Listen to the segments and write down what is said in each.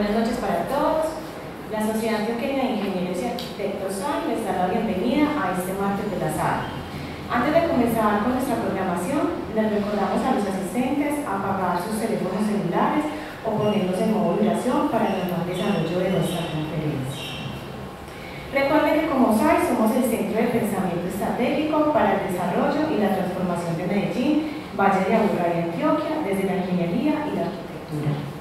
Buenas noches para todos. La Sociedad Antioqueña de Ingenieros y Arquitectos SAI les da la bienvenida a este martes de la sala. Antes de comenzar con nuestra programación, les recordamos a los asistentes apagar sus teléfonos celulares o ponerlos en modo vibración para el normal desarrollo de nuestra conferencia. Recuerden que como SAI somos el centro de pensamiento estratégico para el desarrollo y la transformación de Medellín, Valle de Aburrá y Antioquia desde la ingeniería y la arquitectura.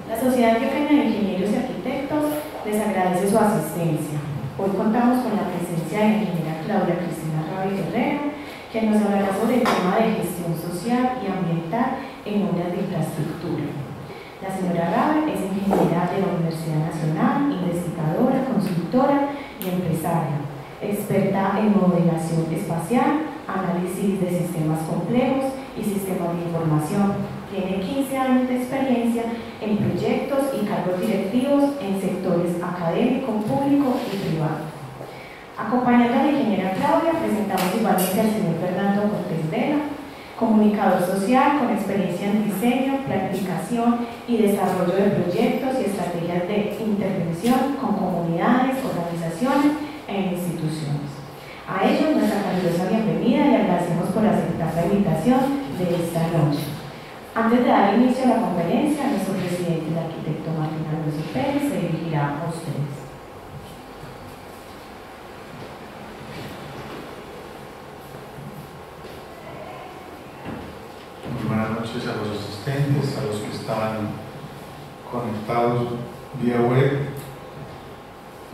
La Sociedad Antioqueña de Ingenieros y Arquitectos les agradece su asistencia. Hoy contamos con la presencia de la ingeniera Claudia Cristina Rabe Guerrero, quien nos hablará sobre el tema de gestión social y ambiental en obras de infraestructura. La señora Rabe es ingeniera de la Universidad Nacional, investigadora, consultora y empresaria, experta en modelación espacial, análisis de sistemas complejos y sistemas de información. Tiene 15 años de experiencia en proyectos y cargos directivos en sectores académico, público y privado. Acompañando a la ingeniera Claudia, presentamos igualmente al señor Fernando Cortés Vela, comunicador social con experiencia en diseño, planificación y desarrollo de proyectos y estrategias de intervención con comunidades, organizaciones e instituciones. A ellos nuestra calurosa bienvenida y agradecemos por aceptar la invitación de esta noche. Antes de dar inicio a la conferencia, nuestro presidente, el arquitecto Martín Alonso Pérez, se dirigirá a ustedes. Muy buenas noches a los asistentes, a los que están conectados vía web.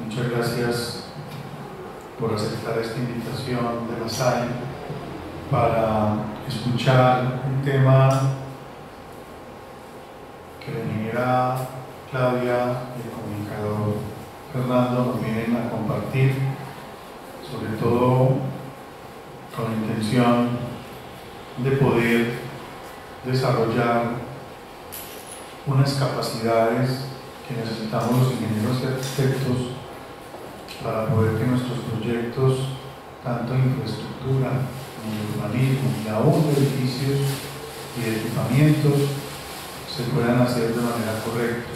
Muchas gracias por aceptar esta invitación de la SAI para escuchar un tema que la ingeniera Claudia y el comunicador Fernando nos vienen a compartir, sobre todo con la intención de poder desarrollar unas capacidades que necesitamos los ingenieros y arquitectos para poder que nuestros proyectos, tanto en infraestructura como en urbanismo y aún de edificios y de equipamientos, se puedan hacer de manera correcta.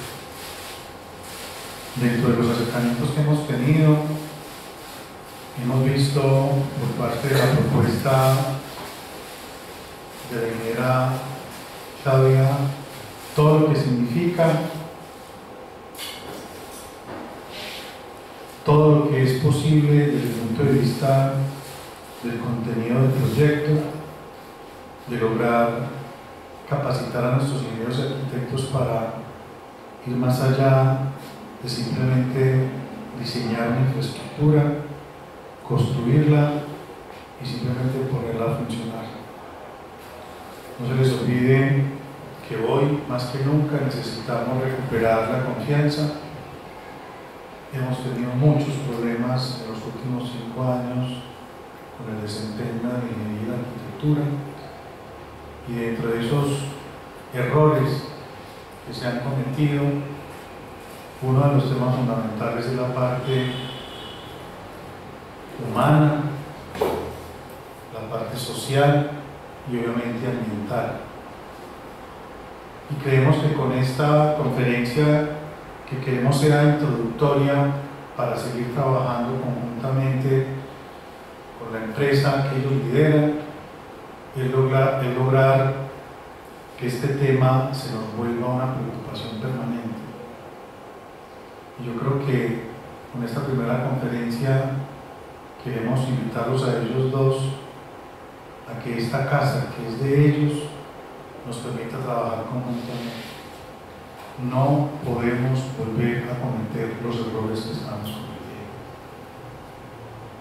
Dentro de los acercamientos que hemos tenido, hemos visto por parte de la propuesta de la ingeniera Claudia todo lo que significa, todo lo que es posible desde el punto de vista del contenido del proyecto, de lograr capacitar a nuestros ingenieros y arquitectos para ir más allá de simplemente diseñar una infraestructura, construirla y simplemente ponerla a funcionar. No se les olvide que hoy, más que nunca, necesitamos recuperar la confianza. Hemos tenido muchos problemas en los últimos 5 años con el desempeño de la ingeniería y la arquitectura, y dentro de esos errores que se han cometido, uno de los temas fundamentales es la parte humana, la parte social y obviamente ambiental. Y creemos que con esta conferencia, que queremos sea introductoria para seguir trabajando conjuntamente con la empresa que ellos lideran, es lograr que este tema se nos vuelva una preocupación permanente. Y yo creo que con esta primera conferencia queremos invitarlos a ellos dos a que esta casa, que es de ellos, nos permita trabajar conjuntamente. No podemos volver a cometer los errores que estamos cometiendo.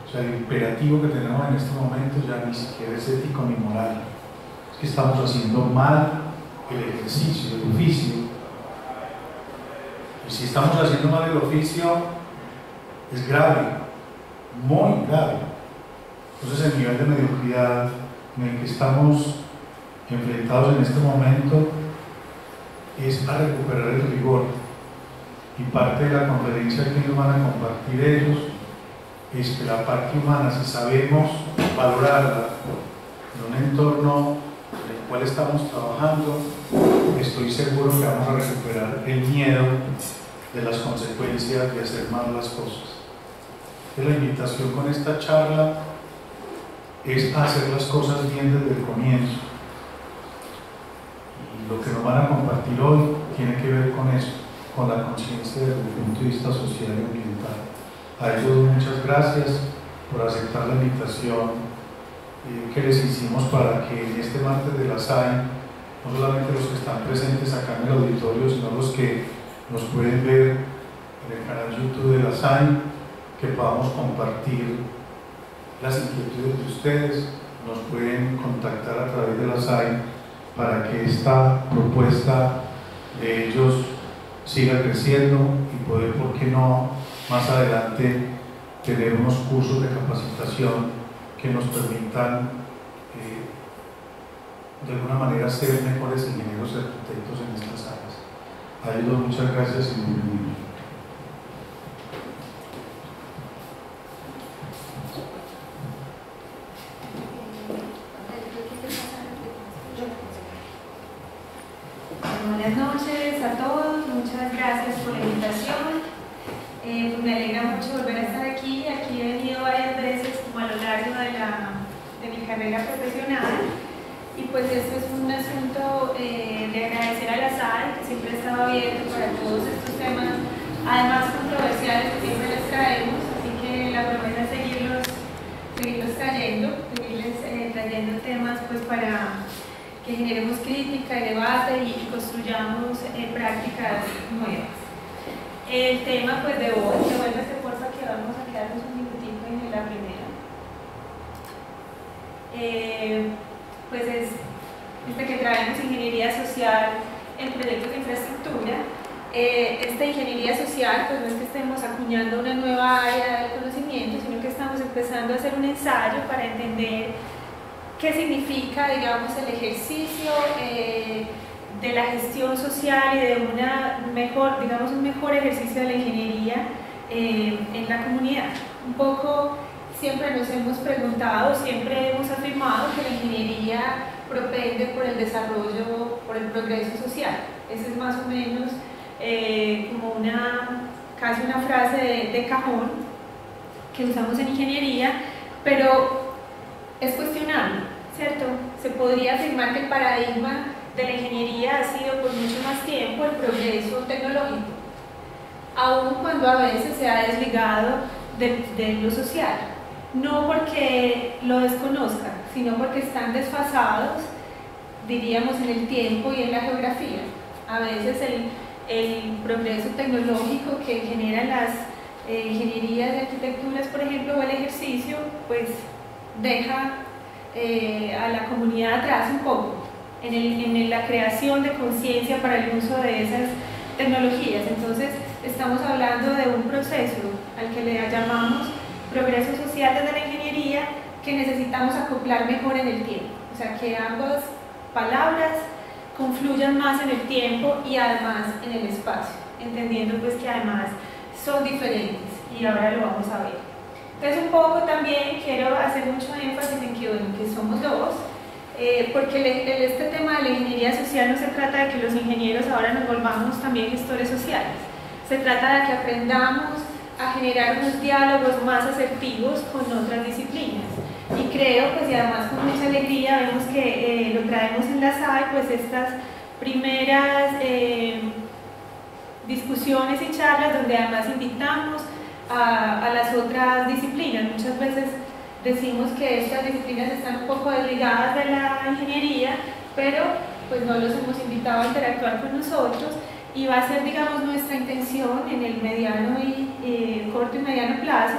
O sea, el imperativo que tenemos en este momento ya ni siquiera es ético ni moral. Es que estamos haciendo mal el ejercicio, el oficio. Y si estamos haciendo mal el oficio, es grave, muy grave. Entonces el nivel de mediocridad en el que estamos enfrentados en este momento es a recuperar el rigor. Y parte de la conferencia que nos van a compartir ellos es que la parte humana, si sabemos valorarla en un entorno de cual estamos trabajando, estoy seguro que vamos a recuperar el miedo de las consecuencias de hacer mal las cosas. La invitación con esta charla es hacer las cosas bien desde el comienzo. Y lo que nos van a compartir hoy tiene que ver con eso, con la conciencia desde el punto de vista social y ambiental. A ellos muchas gracias por aceptar la invitación que les hicimos para que en este martes de la SAI, no solamente los que están presentes acá en el auditorio, sino los que nos pueden ver en el canal YouTube de la SAI, que podamos compartir las inquietudes de ustedes. Nos pueden contactar a través de la SAI para que esta propuesta de ellos siga creciendo y poder, ¿por qué no?, más adelante tener unos cursos de capacitación que nos permitan de alguna manera ser mejores ingenieros y arquitectos en estas áreas. A ellos muchas gracias y bienvenidos. Buenas noches a todos, muchas gracias por la invitación. Me alegra mucho volver a estar aquí. Aquí he venido varias veces como a lo largo de mi carrera profesional, y pues esto es un asunto de agradecer a la SAI, que siempre ha estado abierto para todos estos temas, además controversiales, que siempre les traemos, así que la promesa es seguirlos trayendo temas pues para que generemos crítica y debate y construyamos prácticas nuevas. El tema pues de hoy, devuélvete porfa que vamos a quedarnos un minutito en la primera. Pues es que traemos ingeniería social en proyectos de infraestructura. Esta ingeniería social pues no es que estemos acuñando una nueva área del conocimiento, sino que estamos empezando a hacer un ensayo para entender qué significa, digamos, el ejercicio de la gestión social y de un mejor ejercicio de la ingeniería en la comunidad. Un poco siempre nos hemos preguntado, siempre hemos afirmado que la ingeniería propende por el desarrollo, por el progreso social. Esa es más o menos como casi una frase de cajón que usamos en ingeniería, pero es cuestionable, ¿cierto? Se podría afirmar que el paradigma de la ingeniería ha sido por mucho más tiempo el progreso tecnológico, aun cuando a veces se ha desligado de lo social, no porque lo desconozcan, sino porque están desfasados, diríamos, en el tiempo y en la geografía. A veces el progreso tecnológico que generan las ingenierías de arquitecturas, por ejemplo, o el ejercicio, pues deja a la comunidad atrás un poco en la creación de conciencia para el uso de esas tecnologías. Entonces estamos hablando de un proceso al que le llamamos progreso social desde la ingeniería, que necesitamos acoplar mejor en el tiempo, o sea que ambas palabras confluyan más en el tiempo y además en el espacio, entendiendo pues que además son diferentes, y ahora lo vamos a ver. Entonces un poco también quiero hacer mucho énfasis en que somos dos, porque este tema de la ingeniería social no se trata de que los ingenieros ahora nos volvamos también gestores sociales, se trata de que aprendamos a generar unos diálogos más asertivos con otras disciplinas. Y creo, pues, y además con mucha alegría vemos que lo traemos en la SAI, pues estas primeras discusiones y charlas donde además invitamos a las otras disciplinas. Muchas veces decimos que estas disciplinas están un poco desligadas de la ingeniería, pero pues no los hemos invitado a interactuar con nosotros, y va a ser, digamos, nuestra intención en el mediano y corto y mediano plazo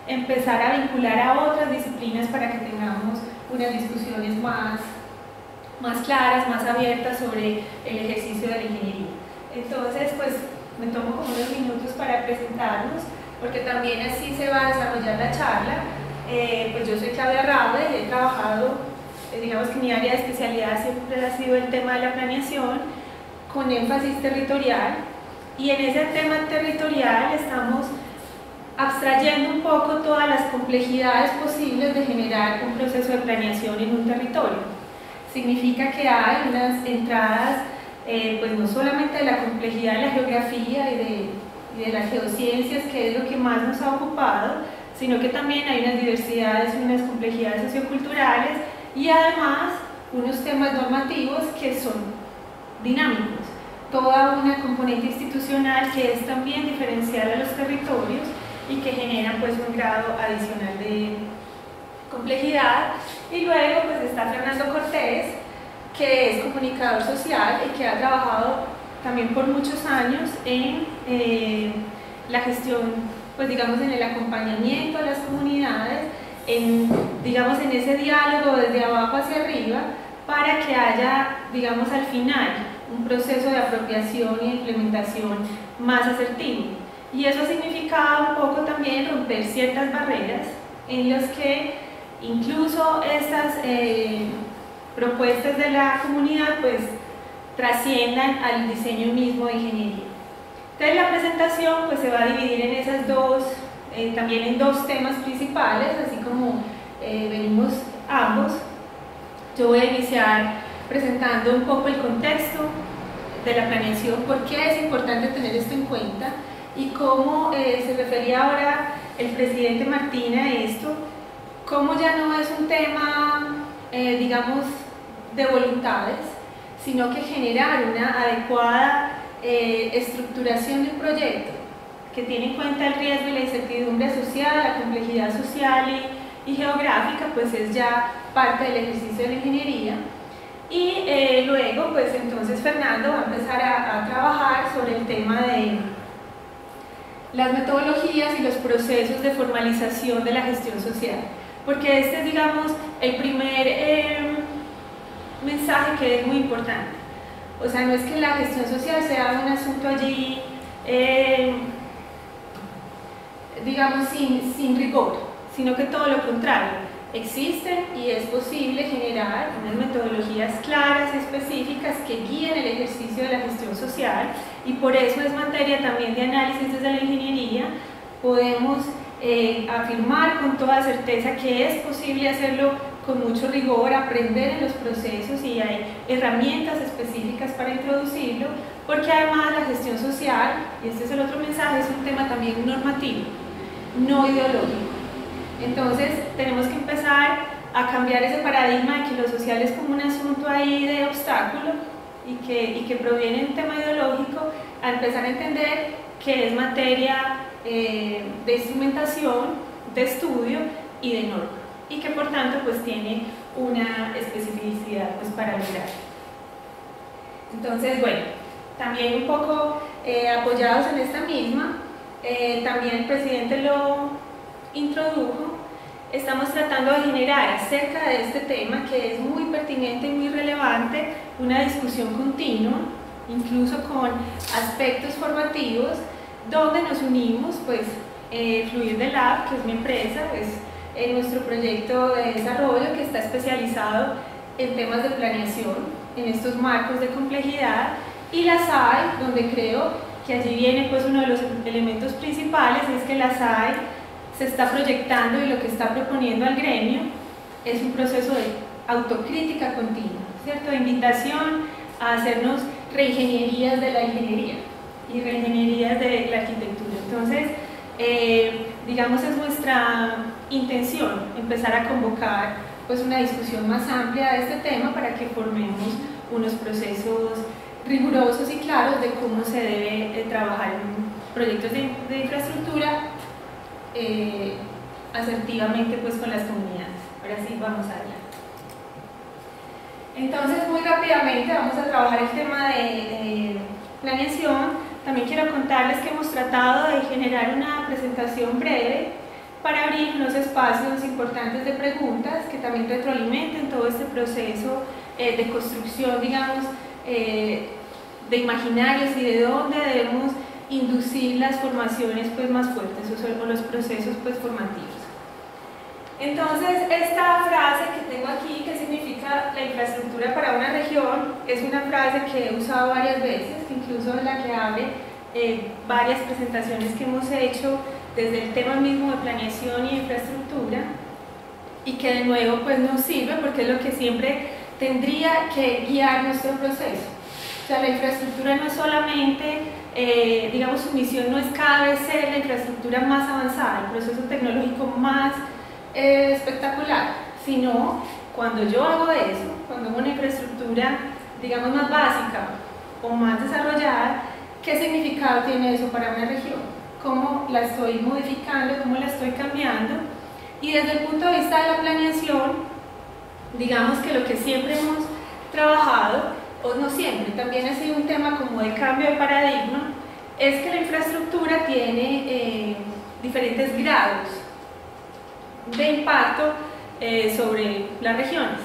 empezar a vincular a otras disciplinas para que tengamos unas discusiones más claras, más abiertas sobre el ejercicio de la ingeniería. Entonces, pues me tomo como unos minutos para presentarnos, porque también así se va a desarrollar la charla. Pues yo soy Claudia Raude y he trabajado, digamos que mi área de especialidad siempre ha sido el tema de la planeación, con énfasis territorial, y en ese tema territorial estamos abstrayendo un poco todas las complejidades posibles de generar un proceso de planeación en un territorio. significa que hay unas entradas, pues no solamente de la complejidad de la geografía y de las geociencias, que es lo que más nos ha ocupado, sino que también hay unas diversidades, unas complejidades socioculturales y además unos temas normativos que son dinámicos. Toda una componente institucional que es también diferencial a los territorios y que genera pues un grado adicional de complejidad. Y luego pues está Fernando Cortés, que es comunicador social y que ha trabajado también por muchos años en la gestión, pues digamos en el acompañamiento a las comunidades, digamos en ese diálogo desde abajo hacia arriba, para que haya, digamos al final, un proceso de apropiación y implementación más asertivo. Y eso ha significado un poco también romper ciertas barreras en las que incluso estas propuestas de la comunidad pues trasciendan al diseño mismo de ingeniería. Entonces la presentación pues se va a dividir en esas dos, también en dos temas principales, así como venimos ambos. Yo voy a iniciar presentando un poco el contexto de la planeación, por qué es importante tener esto en cuenta y cómo se refería ahora el presidente Martín a esto, cómo ya no es un tema, digamos, de voluntades, sino que generar una adecuada estructuración del proyecto que tiene en cuenta el riesgo y la incertidumbre social, la complejidad social y geográfica, pues es ya parte del ejercicio de la ingeniería. Y luego, pues entonces Fernando va a empezar a trabajar sobre el tema de las metodologías y los procesos de formalización de la gestión social, porque este es, digamos, el primer mensaje que es muy importante. O sea, no es que la gestión social sea un asunto allí, digamos, sin rigor, sino que todo lo contrario. Existen y es posible generar unas metodologías claras y específicas que guíen el ejercicio de la gestión social, y por eso es materia también de análisis desde la ingeniería. Podemos afirmar con toda certeza que es posible hacerlo con mucho rigor, aprender en los procesos, y hay herramientas específicas para introducirlo, porque además la gestión social, y este es el otro mensaje, es un tema también normativo, no ideológico. Entonces tenemos que empezar a cambiar ese paradigma de que lo social es como un asunto ahí de obstáculo y que proviene de un tema ideológico, a empezar a entender que es materia de instrumentación, de estudio y de norma, y que por tanto pues tiene una especificidad pues para lograr. Entonces, bueno, también un poco apoyados en esta misma, también el presidente lo introdujo, estamos tratando de generar acerca de este tema, que es muy pertinente y muy relevante, una discusión continua, incluso con aspectos formativos, donde nos unimos, pues Fluir de Lab, que es mi empresa, es nuestro proyecto de desarrollo que está especializado en temas de planeación, en estos marcos de complejidad, y la SAI, donde creo que allí viene pues uno de los elementos principales, es que la SAI se está proyectando y lo que está proponiendo al gremio es un proceso de autocrítica continua, ¿cierto? De invitación a hacernos reingenierías de la ingeniería y reingenierías de la arquitectura. Entonces, digamos, es nuestra intención empezar a convocar pues una discusión más amplia de este tema para que formemos unos procesos rigurosos y claros de cómo se debe trabajar en proyectos de infraestructura asertivamente pues con las comunidades. Ahora sí, vamos allá. Entonces, muy rápidamente vamos a trabajar el tema de planeación. También quiero contarles que hemos tratado de generar una presentación breve para abrir unos espacios importantes de preguntas que también retroalimenten todo este proceso de construcción, digamos, de imaginarios y de dónde debemos inducir las formaciones pues más fuertes o los procesos pues formativos. Entonces, esta frase que tengo aquí, que significa la infraestructura para una región, es una frase que he usado varias veces, incluso en la que abre varias presentaciones que hemos hecho desde el tema mismo de planeación y infraestructura, y que de nuevo pues nos sirve porque es lo que siempre tendría que guiar nuestro proceso. O sea, la infraestructura no es solamente, digamos, su misión no es cada vez ser la infraestructura más avanzada, el proceso tecnológico más espectacular, sino cuando yo hago eso, cuando hago una infraestructura, digamos, más básica o más desarrollada, ¿qué significado tiene eso para una región? ¿Cómo la estoy modificando? ¿Cómo la estoy cambiando? Y desde el punto de vista de la planeación, digamos que lo que siempre hemos trabajado, o no siempre, también ha sido un tema como de cambio de paradigma, es que la infraestructura tiene diferentes grados de impacto sobre las regiones.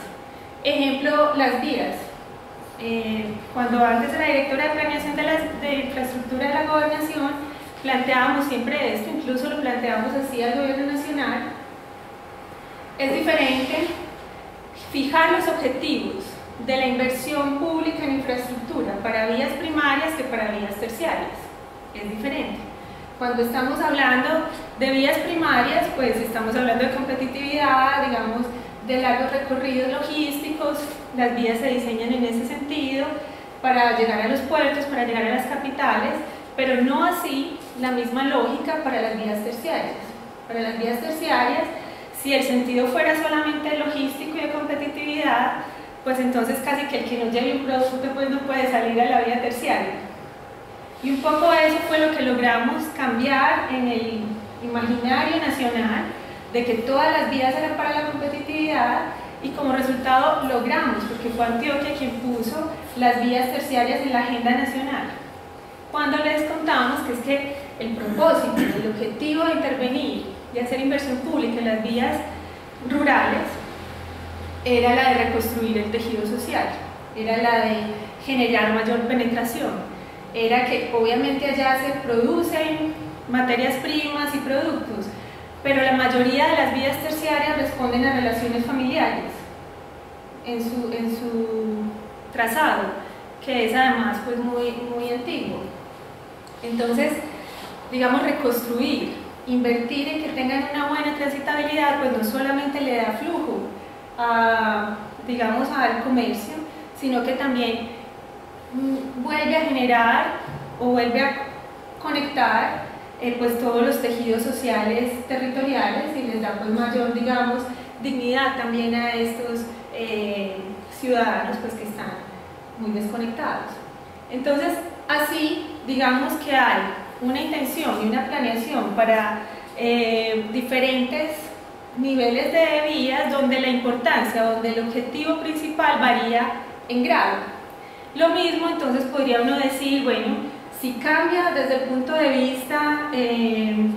Ejemplo, las vías. Cuando antes era directora de planeación de infraestructura de la gobernación, planteábamos siempre esto, incluso lo planteamos así al gobierno nacional. Es diferente fijar los objetivos de la inversión pública en infraestructura para vías primarias que para vías terciarias. Es diferente. Cuando estamos hablando de vías primarias, pues estamos hablando de competitividad, digamos, de largos recorridos logísticos. Las vías se diseñan en ese sentido para llegar a los puertos, para llegar a las capitales, pero no así la misma lógica para las vías terciarias. Para las vías terciarias, si el sentido fuera solamente logístico y de competitividad, pues entonces casi que el que no lleve un producto pues no puede salir a la vía terciaria. Y un poco eso fue lo que logramos cambiar en el imaginario nacional, de que todas las vías eran para la competitividad, y como resultado logramos, porque fue Antioquia quien puso las vías terciarias en la agenda nacional. Cuando les contamos que es que el propósito, el objetivo de intervenir y hacer inversión pública en las vías rurales era la de reconstruir el tejido social, era la de generar mayor penetración, era que obviamente allá se producen materias primas y productos, pero la mayoría de las vías terciarias responden a relaciones familiares en su trazado, que es además pues muy antiguo. Entonces, digamos, reconstruir, invertir en que tengan una buena transitabilidad, pues no solamente le da flujo digamos, al comercio, sino que también vuelve a generar o vuelve a conectar pues todos los tejidos sociales territoriales y les da pues mayor, digamos, dignidad también a estos ciudadanos pues que están muy desconectados. Entonces, así, digamos que hay una intención y una planeación para diferentes niveles de vías donde la importancia, donde el objetivo principal varía en grado. Lo mismo, entonces podría uno decir, bueno, si cambia desde el punto de vista de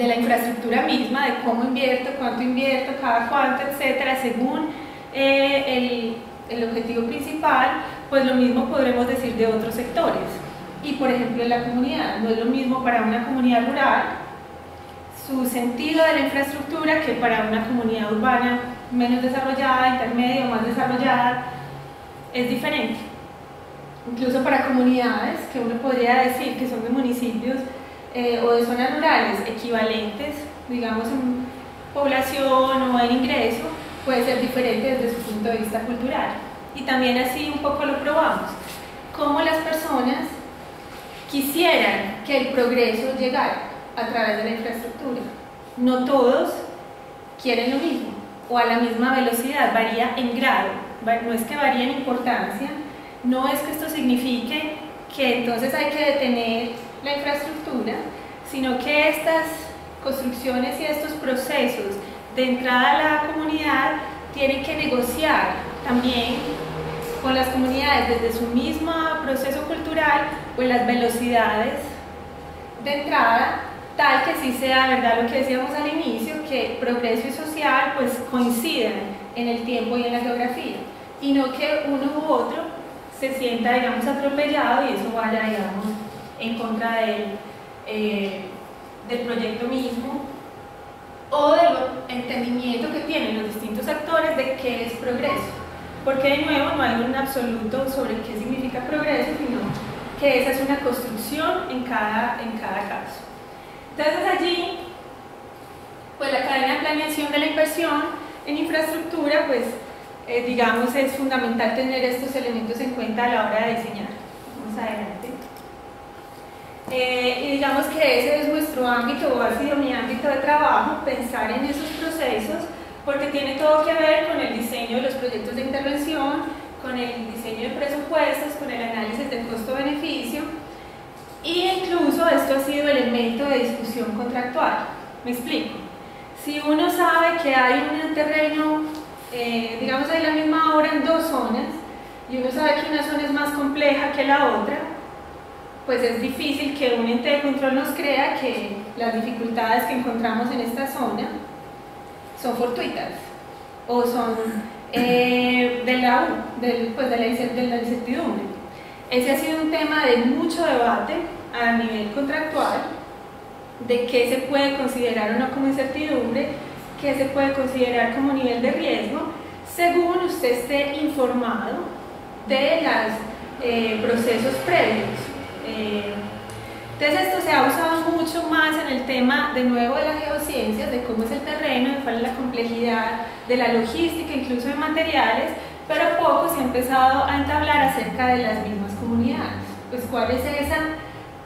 la infraestructura misma, de cómo invierto, cuánto invierto, cada cuánto, etcétera, según el objetivo principal, pues lo mismo podremos decir de otros sectores. Y por ejemplo en la comunidad, no es lo mismo para una comunidad rural su sentido de la infraestructura que para una comunidad urbana menos desarrollada, intermedia o más desarrollada, es diferente. Incluso para comunidades que uno podría decir que son de municipios o de zonas rurales equivalentes, digamos en población o en ingreso, puede ser diferente desde su punto de vista cultural. Y también así un poco lo probamos, cómo las personas quisieran que el progreso llegara a través de la infraestructura. No todos quieren lo mismo o a la misma velocidad, varía en grado, no es que varíe en importancia, no es que esto signifique que entonces hay que detener la infraestructura, sino que estas construcciones y estos procesos de entrada a la comunidad tienen que negociar también con las comunidades desde su mismo proceso cultural, pues las velocidades de entrada, tal que sí sea verdad lo que decíamos al inicio, que progreso y social pues coincidan en el tiempo y en la geografía, y no que uno u otro se sienta, digamos, atropellado y eso vaya, digamos, en contra del proyecto mismo o del entendimiento que tienen los distintos actores de qué es progreso, porque de nuevo no hay un absoluto sobre qué significa progreso, sino que esa es una construcción en cada caso. Entonces allí, pues la cadena de planeación de la inversión en infraestructura, pues digamos, es fundamental tener estos elementos en cuenta a la hora de diseñar. Vamos adelante. Y digamos que ese es nuestro ámbito, o ha sido mi ámbito de trabajo, pensar en esos procesos, porque tiene todo que ver con el diseño de los proyectos de intervención, con el diseño de presupuestos, con el análisis del costo-beneficio, e incluso esto ha sido elemento de discusión contractual. Me explico. Si uno sabe que hay un terreno, digamos hay la misma obra en dos zonas, y uno sabe que una zona es más compleja que la otra, pues es difícil que un ente de control nos crea que las dificultades que encontramos en esta zona son fortuitas o son de la incertidumbre. Ese ha sido un tema de mucho debate a nivel contractual, de qué se puede considerar o no como incertidumbre, qué se puede considerar como nivel de riesgo, según usted esté informado de los procesos previos. Entonces esto se ha usado mucho más en el tema de nuevo de las geociencias, de cómo es el terreno, de cuál es la complejidad de la logística, incluso de materiales, pero poco se ha empezado a entablar acerca de las mismas comunidades. Pues cuál es esa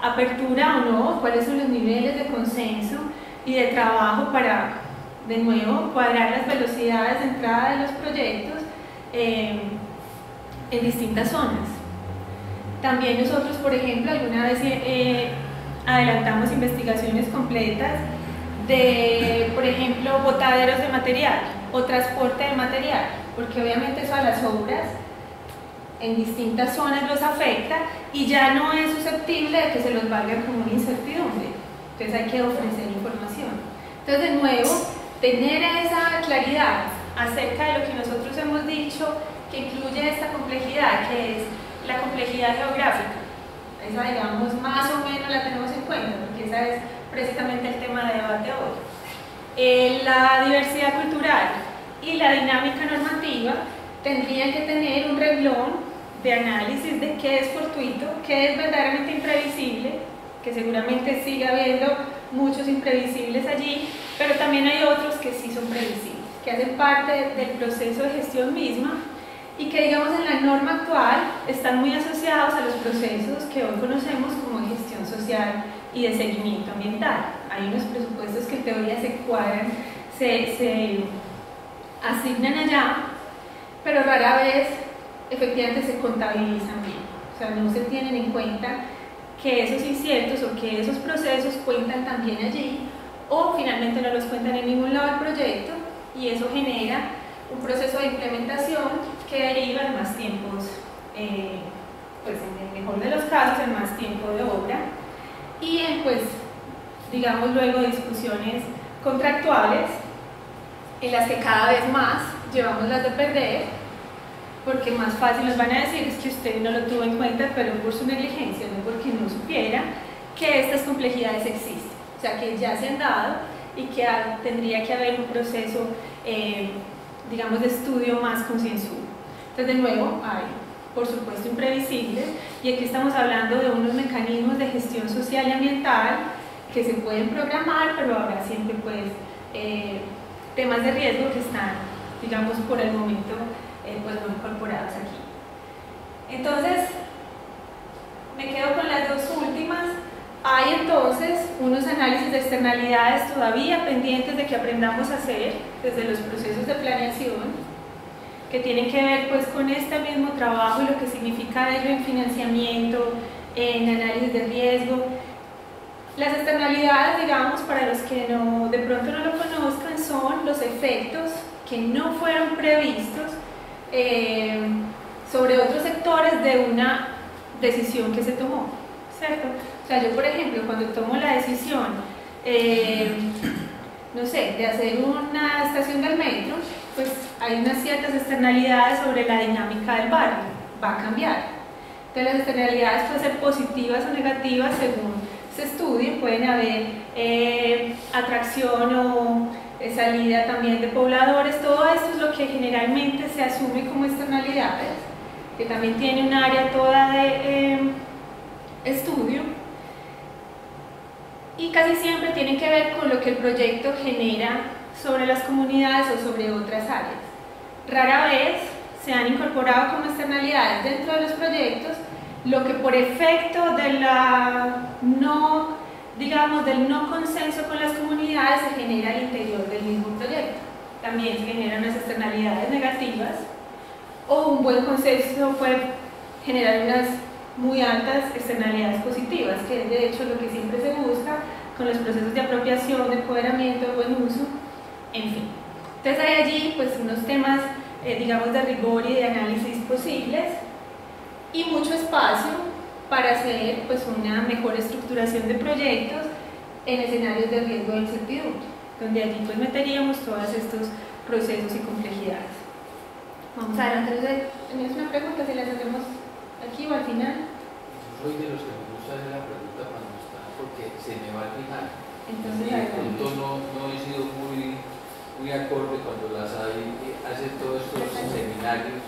apertura o no, cuáles son los niveles de consenso y de trabajo para, de nuevo, cuadrar las velocidades de entrada de los proyectos en distintas zonas. También nosotros, por ejemplo, alguna vez adelantamos investigaciones completas de, por ejemplo, botaderos de material o transporte de material, porque obviamente eso a las obras en distintas zonas los afecta y ya no es susceptible de que se los valga como una incertidumbre. Entonces hay que ofrecer información. Entonces, de nuevo, tener esa claridad acerca de lo que nosotros hemos dicho, que incluye esta complejidad, que es la complejidad geográfica. Esa, digamos, más o menos la tenemos en cuenta, porque esa es precisamente el tema de debate hoy. La diversidad cultural y la dinámica normativa tendrían que tener un renglón de análisis de qué es fortuito, qué es verdaderamente imprevisible, que seguramente sigue habiendo muchos imprevisibles allí, pero también hay otros que sí son previsibles, que hacen parte del proceso de gestión misma y que, digamos, en la norma actual están muy asociados a los procesos que hoy conocemos como gestión social y de seguimiento ambiental. Hay unos presupuestos que en teoría se cuadran, se asignan allá, pero rara vez efectivamente se contabilizan bien. O sea, no se tienen en cuenta que esos inciertos o que esos procesos cuentan también allí, o finalmente no los cuentan en ningún lado del proyecto, y eso genera un proceso de implementación que deriva en más tiempos, pues en el mejor de los casos, en más tiempo de obra, y en, pues, digamos, luego discusiones contractuales en las que cada vez más llevamos las de perder, porque más fácil nos van a decir es que usted no lo tuvo en cuenta, pero por su negligencia, no porque no supiera que estas complejidades existen, o sea, que ya se han dado y que tendría que haber un proceso, digamos, de estudio más concienzudo. Entonces, de nuevo, hay, por supuesto, imprevisibles, y aquí estamos hablando de unos mecanismos de gestión social y ambiental que se pueden programar, pero habrá siempre, pues, temas de riesgo que están, digamos, por el momento, pues no incorporados aquí. Entonces, me quedo con las dos últimas. Hay entonces unos análisis de externalidades todavía pendientes de que aprendamos a hacer desde los procesos de planeación, que tienen que ver, pues, con este mismo trabajo y lo que significa ello en financiamiento, en análisis de riesgo. Las externalidades, digamos, para los que de pronto no lo conozcan, son los efectos que no fueron previstos sobre otros sectores de una decisión que se tomó, ¿cierto? O sea, yo, por ejemplo, cuando tomo la decisión, no sé, de hacer una estación del metro, pues hay unas ciertas externalidades sobre la dinámica del barrio, va a cambiar. Entonces, las externalidades pueden ser positivas o negativas según se estudie, pueden haber atracción o salida también de pobladores. Todo esto es lo que generalmente se asume como externalidades, que también tiene un área toda de estudio, y casi siempre tienen que ver con lo que el proyecto genera sobre las comunidades o sobre otras áreas. Rara vez se han incorporado como externalidades dentro de los proyectos, lo que por efecto de del no consenso con las comunidades se genera al interior del mismo proyecto. También se generan unas externalidades negativas, o un buen consenso puede generar unas muy altas externalidades positivas, que es de hecho lo que siempre se busca con los procesos de apropiación, de empoderamiento, de buen uso, en fin. Entonces hay allí pues unos temas, digamos, de rigor y de análisis posibles, y mucho espacio para hacer pues una mejor estructuración de proyectos en escenarios de riesgo de incertidumbre, donde allí pues meteríamos todos estos procesos y complejidades. Vamos adelante. ¿Tenías una pregunta? Si la hacemos aquí o al final. Soy de los que me gusta hacer la pregunta cuando está, porque se me va a fijar. Entonces, y de pronto no he sido muy acorde cuando las hay, hace todos estos seminarios.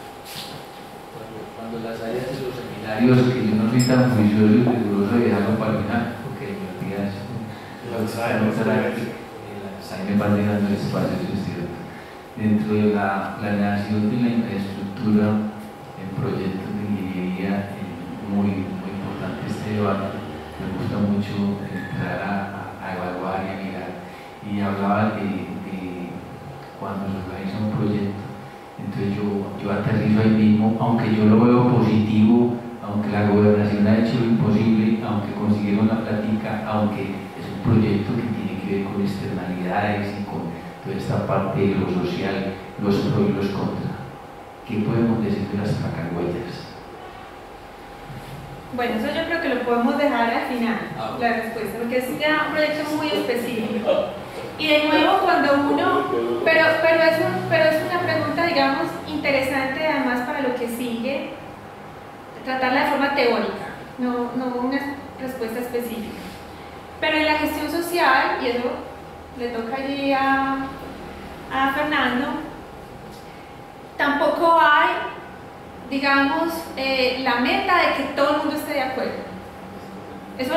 Cuando las hay, hace los seminarios, que yo no soy tan juicioso y riguroso de dejarlo para el final, porque me olvidas. Ahí me van dejando el espacio, eso es cierto. Dentro de la planeación de la infraestructura en proyectos de ingeniería, muy importante este debate. Me gusta mucho entrar a evaluar y a mirar. Y hablaba de cuando se organiza un proyecto, entonces yo aterrizo ahí mismo, aunque yo lo veo positivo, aunque la gobernación ha hecho lo imposible, aunque consiguieron la plática, aunque es un proyecto que tiene que ver con externalidades y con toda esta parte de lo social, los pros y los contras. ¿Qué podemos decir de las tracagüeyas? Bueno, eso yo creo que lo podemos dejar al final, la respuesta, porque es ya un proyecto muy específico. Y de nuevo, cuando uno, pero es una pregunta, digamos, interesante además para lo que sigue, tratarla de forma teórica, no una respuesta específica. Pero en la gestión social, y eso le toca allí a Fernando, tampoco hay, digamos, la meta de que todo el mundo esté de acuerdo. Eso,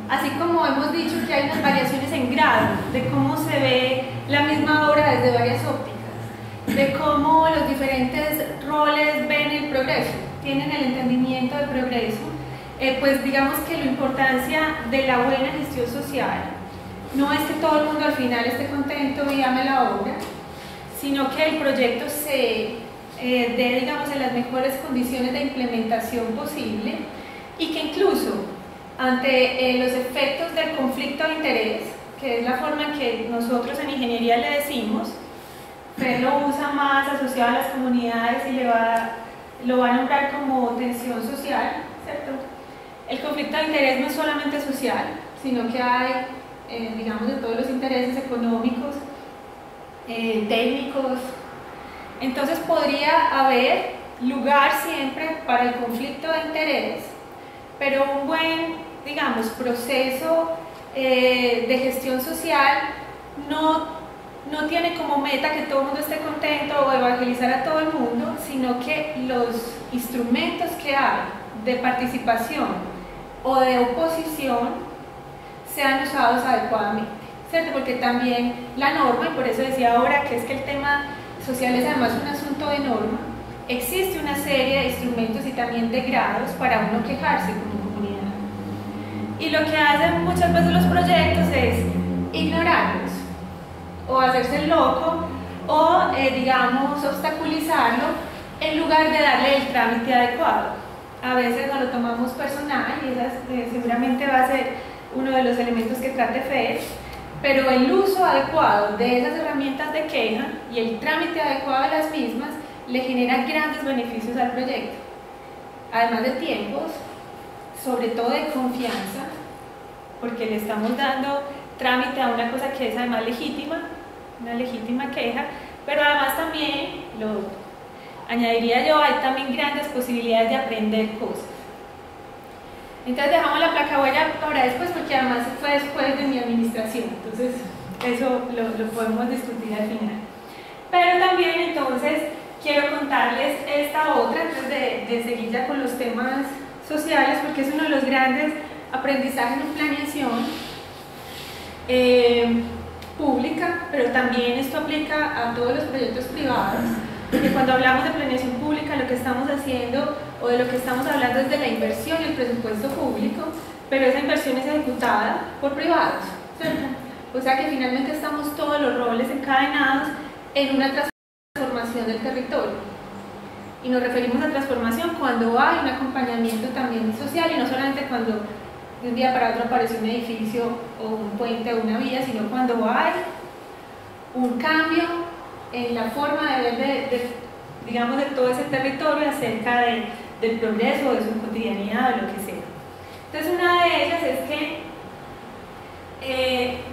así como hemos dicho que hay unas variaciones en grado de cómo se ve la misma obra desde varias ópticas, de cómo los diferentes roles ven el progreso, tienen el entendimiento del progreso, pues digamos que la importancia de la buena gestión social no es que todo el mundo al final esté contento y ame la obra, sino que el proyecto se dé, digamos, en las mejores condiciones de implementación posible, y que incluso ante los efectos del conflicto de interés, que es la forma en que nosotros en ingeniería le decimos, Fer lo usa más asociado a las comunidades y lo va a nombrar como tensión social, ¿cierto? El conflicto de interés no es solamente social, sino que hay, digamos, de todos los intereses económicos, técnicos. Entonces podría haber lugar siempre para el conflicto de interés, pero un buen, digamos, proceso de gestión social no tiene como meta que todo el mundo esté contento o evangelizar a todo el mundo, sino que los instrumentos que hay de participación o de oposición sean usados adecuadamente, ¿cierto? Porque también la norma, y por eso decía ahora que es que el tema social es además un asunto de norma, existe una serie de instrumentos y también de grados para uno quejarse como comunidad. Y lo que hacen muchas veces los proyectos es ignorarlos, o hacerse el loco, o digamos obstaculizarlo, en lugar de darle el trámite adecuado. A veces no lo tomamos personal, y esa seguramente va a ser uno de los elementos que trate FED, pero el uso adecuado de esas herramientas de queja y el trámite adecuado de las mismas le genera grandes beneficios al proyecto, además de tiempos, sobre todo de confianza, porque le estamos dando trámite a una cosa que es además legítima, una legítima queja, pero además también, lo añadiría yo, hay también grandes posibilidades de aprender cosas. Entonces dejamos la placahuella para después, porque además fue después de mi administración, entonces eso lo podemos discutir al final. Pero también entonces quiero contarles esta otra, antes de seguir ya con los temas sociales, porque es uno de los grandes aprendizajes en planeación pública, pero también esto aplica a todos los proyectos privados, porque cuando hablamos de planeación pública lo que estamos haciendo o de lo que estamos hablando es de la inversión y el presupuesto público, pero esa inversión es ejecutada por privados, ¿cierto? O sea que finalmente estamos todos los roles encadenados en una transformación del territorio. Y nos referimos a transformación cuando hay un acompañamiento también social y no solamente cuando de un día para otro aparece un edificio o un puente o una vía, sino cuando hay un cambio en la forma de ver digamos, de todo ese territorio acerca del progreso, de su cotidianidad o lo que sea. Entonces una de ellas es que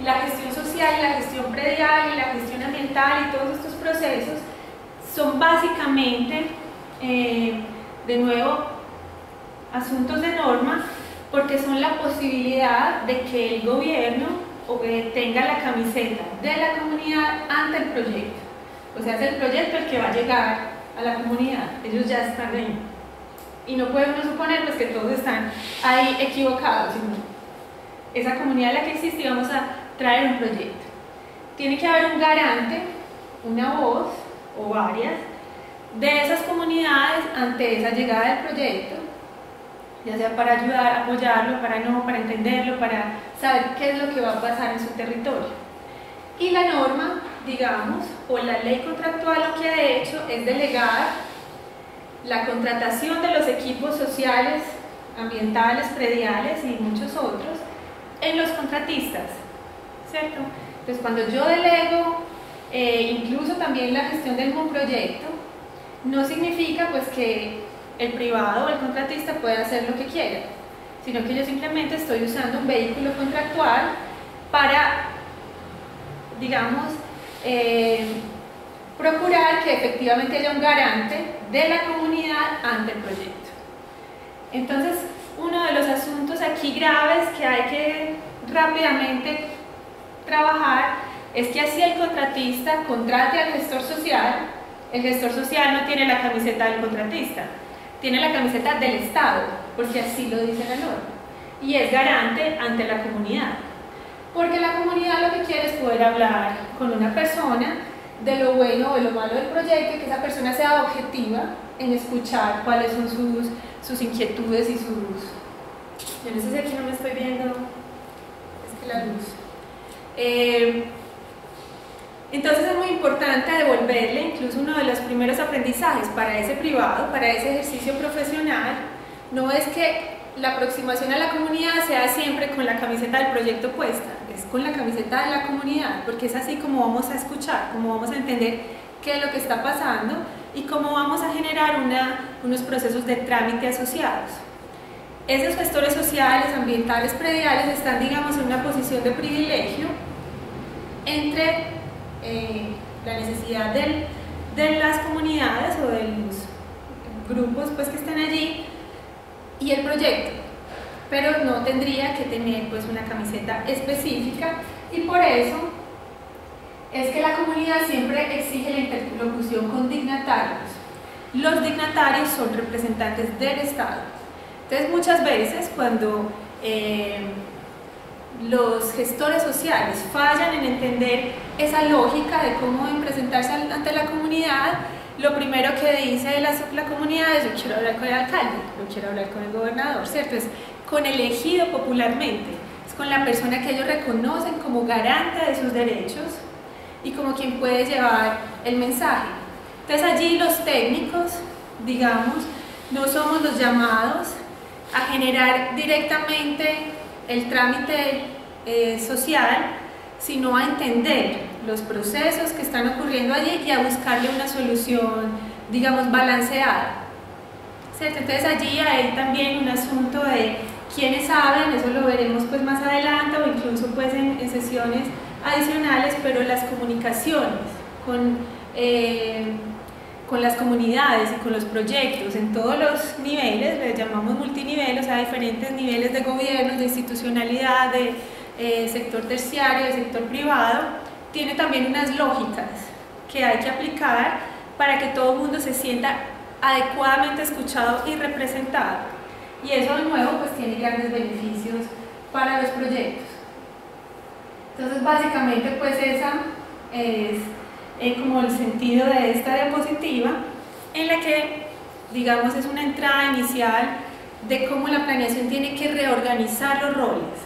la gestión social, la gestión predial y la gestión ambiental y todos estos procesos son básicamente, de nuevo, asuntos de norma, porque son la posibilidad de que el gobierno tenga la camiseta de la comunidad ante el proyecto. O sea, es el proyecto el que va a llegar a la comunidad, ellos ya están ahí. Y no podemos suponer pues, que todos están ahí equivocados, sino esa comunidad la que existe y vamos a traer un proyecto. Tiene que haber un garante, una voz o varias, de esas comunidades ante esa llegada del proyecto, ya sea para ayudar, apoyarlo, para entenderlo, para saber qué es lo que va a pasar en su territorio. Y la norma, digamos, o la ley contractual lo que ha hecho es delegar la contratación de los equipos sociales, ambientales, prediales y muchos otros en los contratistas, ¿cierto? Entonces cuando yo delego incluso también la gestión del mismo proyecto, no significa pues que el privado o el contratista pueda hacer lo que quiera, sino que yo simplemente estoy usando un vehículo contractual para, digamos, procurar que efectivamente haya un garante de la comunidad ante el proyecto. Entonces, uno de los asuntos aquí graves que hay que rápidamente trabajar es que así el contratista contrate al gestor social, el gestor social no tiene la camiseta del contratista, tiene la camiseta del Estado, porque así lo dice la norma, y es garante ante la comunidad, porque la comunidad lo que quiere es poder hablar con una persona de lo bueno o de lo malo del proyecto y que esa persona sea objetiva en escuchar cuáles son sus inquietudes y sus... Yo no sé si aquí no me estoy viendo, es que la luz... Entonces es muy importante devolverle, incluso uno de los primeros aprendizajes para ese privado, para ese ejercicio profesional, no es que la aproximación a la comunidad sea siempre con la camiseta del proyecto puesta, es con la camiseta de la comunidad, porque es así como vamos a escuchar, como vamos a entender qué es lo que está pasando y cómo vamos a generar unos procesos de trámite asociados. Esos gestores sociales, ambientales, prediales están, digamos, en una posición de privilegio entre la necesidad de las comunidades o de los grupos pues, que están allí y el proyecto, pero no tendría que tener pues, una camiseta específica y por eso es que la comunidad siempre exige la interlocución con dignatarios. Los dignatarios son representantes del Estado. Entonces muchas veces cuando los gestores sociales fallan en entender esa lógica de cómo deben presentarse ante la comunidad, lo primero que dice la comunidad es: yo quiero hablar con el alcalde, yo quiero hablar con el gobernador, ¿cierto? Es con el elegido popularmente, es con la persona que ellos reconocen como garante de sus derechos y como quien puede llevar el mensaje. Entonces allí los técnicos, digamos, no somos los llamados a generar directamente el trámite social, sino a entender los procesos que están ocurriendo allí y a buscarle una solución, digamos, balanceada, ¿cierto? Entonces allí hay también un asunto de quiénes hablan, eso lo veremos pues más adelante o incluso pues en sesiones adicionales, pero las comunicaciones con las comunidades y con los proyectos en todos los niveles, les llamamos multinivel, o sea, diferentes niveles de gobierno, de institucionalidad, de sector terciario, de sector privado, tiene también unas lógicas que hay que aplicar para que todo el mundo se sienta adecuadamente escuchado y representado. Y eso de nuevo pues tiene grandes beneficios para los proyectos. Entonces básicamente pues esa es como el sentido de esta diapositiva, en la que, digamos, es una entrada inicial de cómo la planeación tiene que reorganizar los roles,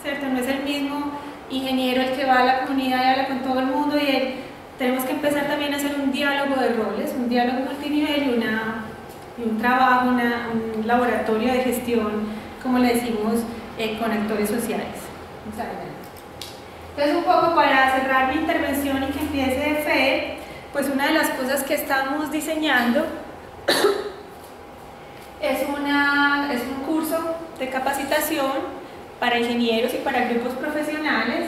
¿cierto? No es el mismo ingeniero el que va a la comunidad y habla con todo el mundo, y tenemos que empezar también a hacer un diálogo de roles, un diálogo multinivel y un trabajo, un laboratorio de gestión, como le decimos, con actores sociales. Entonces, un poco para cerrar mi intervención y que empiece Fer, pues una de las cosas que estamos diseñando es un curso de capacitación para ingenieros y para grupos profesionales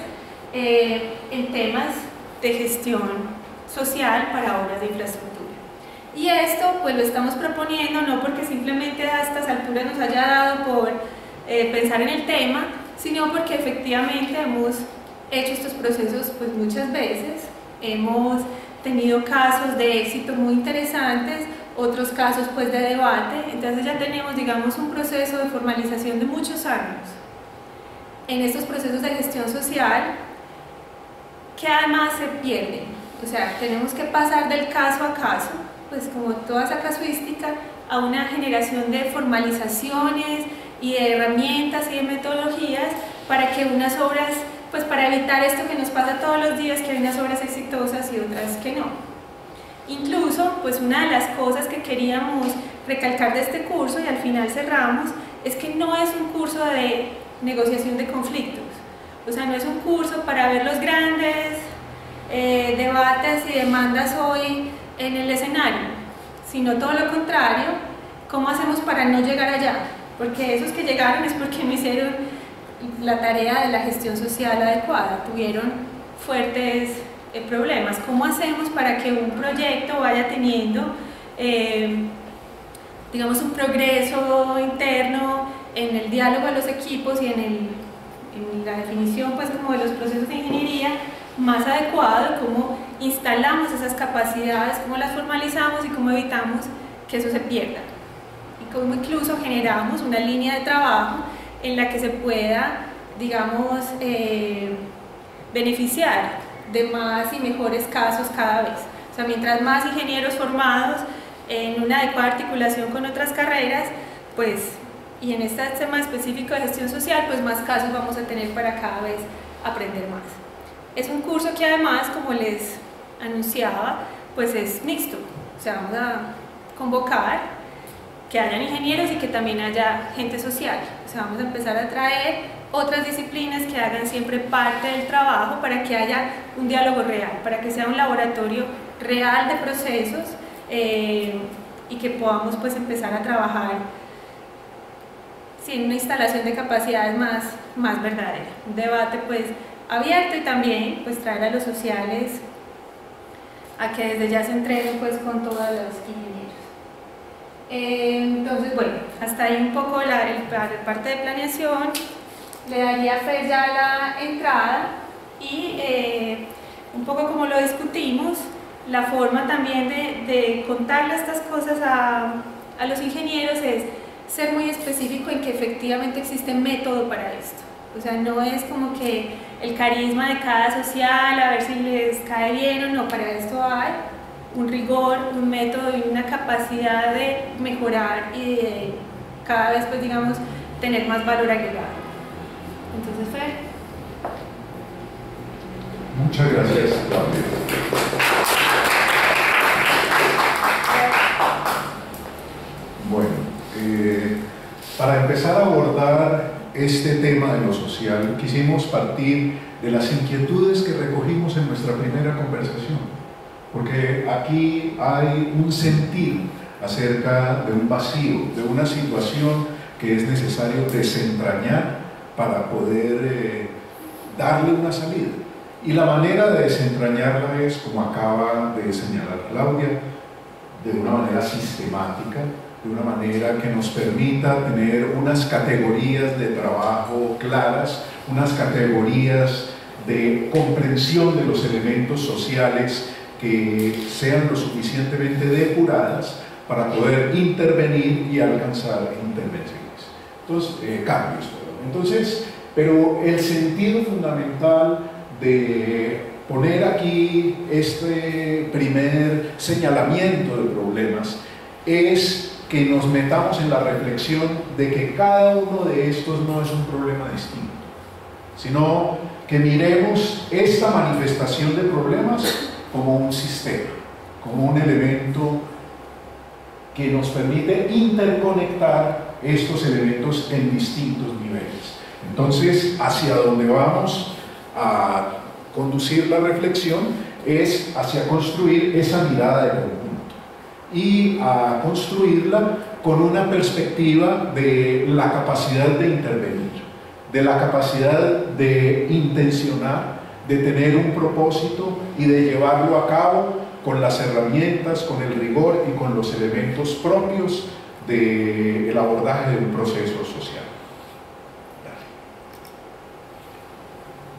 en temas de gestión social para obras de infraestructura. Y esto pues lo estamos proponiendo no porque simplemente a estas alturas nos haya dado por pensar en el tema, sino porque efectivamente hemos hecho estos procesos pues muchas veces, hemos tenido casos de éxito muy interesantes, otros casos pues de debate, entonces ya tenemos, digamos, un proceso de formalización de muchos años en estos procesos de gestión social que además se pierden, o sea, tenemos que pasar del caso a caso, pues como toda esa casuística, a una generación de formalizaciones y de herramientas y de metodologías para que unas obras, pues para evitar esto que nos pasa todos los días, que hay unas obras exitosas y otras que no. Incluso, pues una de las cosas que queríamos recalcar de este curso, y al final cerramos, es que no es un curso de negociación de conflictos, o sea, no es un curso para ver los grandes debates y demandas hoy en el escenario, sino todo lo contrario, cómo hacemos para no llegar allá, porque esos que llegaron es porque no hicieron la tarea de la gestión social adecuada, tuvieron fuertes problemas. ¿Cómo hacemos para que un proyecto vaya teniendo, digamos, un progreso interno en el diálogo de los equipos y en la definición pues como de los procesos de ingeniería más adecuado, cómo instalamos esas capacidades, cómo las formalizamos y cómo evitamos que eso se pierda, y cómo incluso generamos una línea de trabajo en la que se pueda, digamos, beneficiar de más y mejores casos cada vez. O sea, mientras más ingenieros formados en una adecuada articulación con otras carreras, pues, y en este tema específico de gestión social, pues más casos vamos a tener para cada vez aprender más. Es un curso que además, como les anunciaba, pues es mixto. O sea, vamos a convocar que hayan ingenieros y que también haya gente social. O sea, vamos a empezar a traer otras disciplinas que hagan siempre parte del trabajo para que haya un diálogo real, para que sea un laboratorio real de procesos y que podamos pues empezar a trabajar en una instalación de capacidades más verdadera. Un debate pues abierto y también pues traer a los sociales a que desde ya se entreguen pues con todos los ingenieros. Entonces, bueno, hasta ahí un poco la parte de planeación. Le daría a Fer ya la entrada y un poco como lo discutimos, la forma también de contarle estas cosas a los ingenieros es ser muy específico en que efectivamente existe método para esto. O sea, no es como que el carisma de cada social, a ver si les cae bien o no, para esto hay un rigor, un método y una capacidad de mejorar y de cada vez, pues digamos, tener más valor agregado. Entonces, Fer. Muchas gracias, Claudia. Bueno, para empezar a abordar este tema de lo social, quisimos partir de las inquietudes que recogimos en nuestra primera conversación, porque aquí hay un sentir acerca de un vacío, de una situación que es necesario desentrañar para poder darle una salida. Y la manera de desentrañarla es, como acaba de señalar Claudia, de una manera sistemática, de una manera que nos permita tener unas categorías de trabajo claras, unas categorías de comprensión de los elementos sociales que sean lo suficientemente depuradas para poder intervenir y alcanzar intervenciones. Entonces, cambios. Entonces, pero el sentido fundamental de poner aquí este primer señalamiento de problemas es que nos metamos en la reflexión de que cada uno de estos no es un problema distinto, sino que miremos esta manifestación de problemas como un sistema, como un elemento que nos permite interconectar estos elementos en distintos niveles. Entonces, hacia donde vamos a conducir la reflexión es hacia construir esa mirada de conjunto y a construirla con una perspectiva de la capacidad de intervenir, de la capacidad de intencionar, de tener un propósito y de llevarlo a cabo con las herramientas, con el rigor y con los elementos propios del abordaje de un proceso social.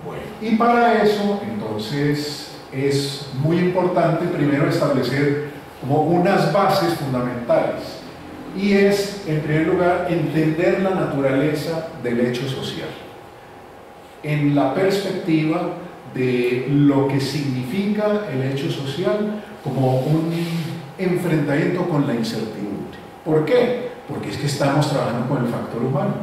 Bueno, y para eso, entonces, es muy importante primero establecer como unas bases fundamentales, y es, en primer lugar, entender la naturaleza del hecho social en la perspectiva de lo que significa el hecho social como un enfrentamiento con la incertidumbre. ¿Por qué? Porque es que estamos trabajando con el factor humano.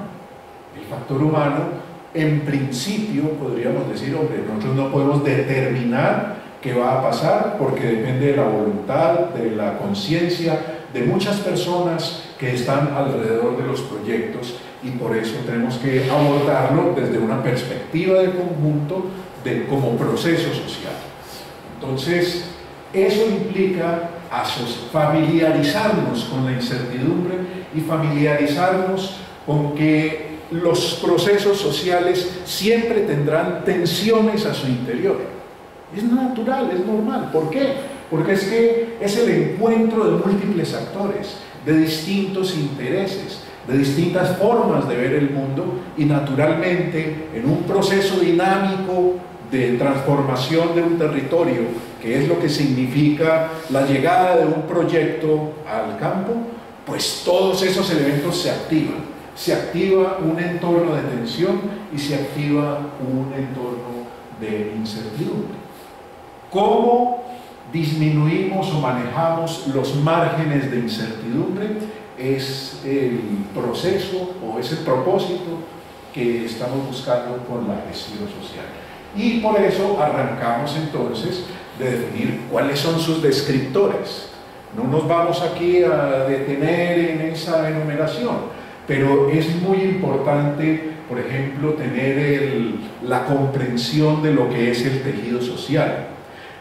El factor humano, en principio, podríamos decir, hombre, nosotros no podemos determinar qué va a pasar porque depende de la voluntad, de la conciencia de muchas personas que están alrededor de los proyectos, y por eso tenemos que abordarlo desde una perspectiva de conjunto, como proceso social. Entonces, eso implica familiarizarnos con la incertidumbre y familiarizarnos con que los procesos sociales siempre tendrán tensiones a su interior. Es natural, es normal. ¿Por qué? Porque es que es el encuentro de múltiples actores, de distintos intereses, de distintas formas de ver el mundo, y naturalmente en un proceso dinámico de transformación de un territorio, que es lo que significa la llegada de un proyecto al campo, pues todos esos elementos se activan. Se activa un entorno de tensión y se activa un entorno de incertidumbre. ¿Cómo disminuimos o manejamos los márgenes de incertidumbre? Es el proceso o es el propósito que estamos buscando con la gestión social. Y por eso arrancamos entonces de definir cuáles son sus descriptores. No nos vamos aquí a detener en esa enumeración, pero es muy importante, por ejemplo, tener la comprensión de lo que es el tejido social,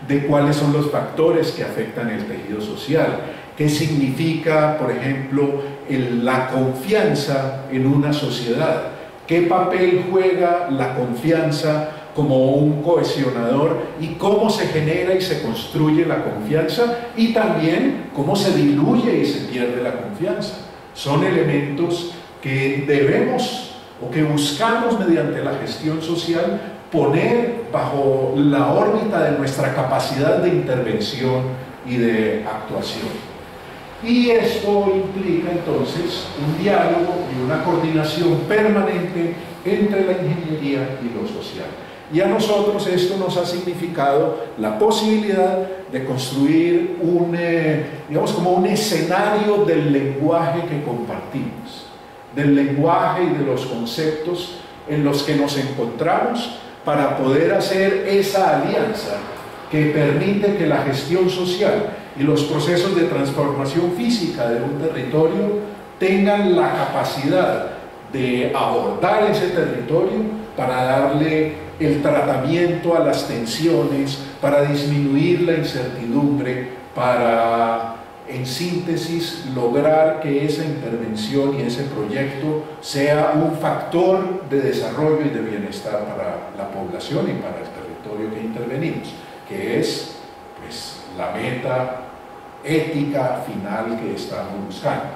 de cuáles son los factores que afectan el tejido social, qué significa, por ejemplo, la confianza en una sociedad, qué papel juega la confianza como un cohesionador y cómo se genera y se construye la confianza, y también cómo se diluye y se pierde la confianza. Son elementos que debemos o que buscamos mediante la gestión social poner bajo la órbita de nuestra capacidad de intervención y de actuación. Y esto implica entonces un diálogo y una coordinación permanente entre la ingeniería y lo social. Y a nosotros esto nos ha significado la posibilidad de construir digamos, como un escenario del lenguaje que compartimos, del lenguaje y de los conceptos en los que nos encontramos, para poder hacer esa alianza que permite que la gestión social y los procesos de transformación física de un territorio tengan la capacidad de abordar ese territorio para darle el tratamiento a las tensiones, para disminuir la incertidumbre, para, en síntesis, lograr que esa intervención y ese proyecto sea un factor de desarrollo y de bienestar para la población y para el territorio que intervenimos, que es, pues, la meta ética final que estamos buscando.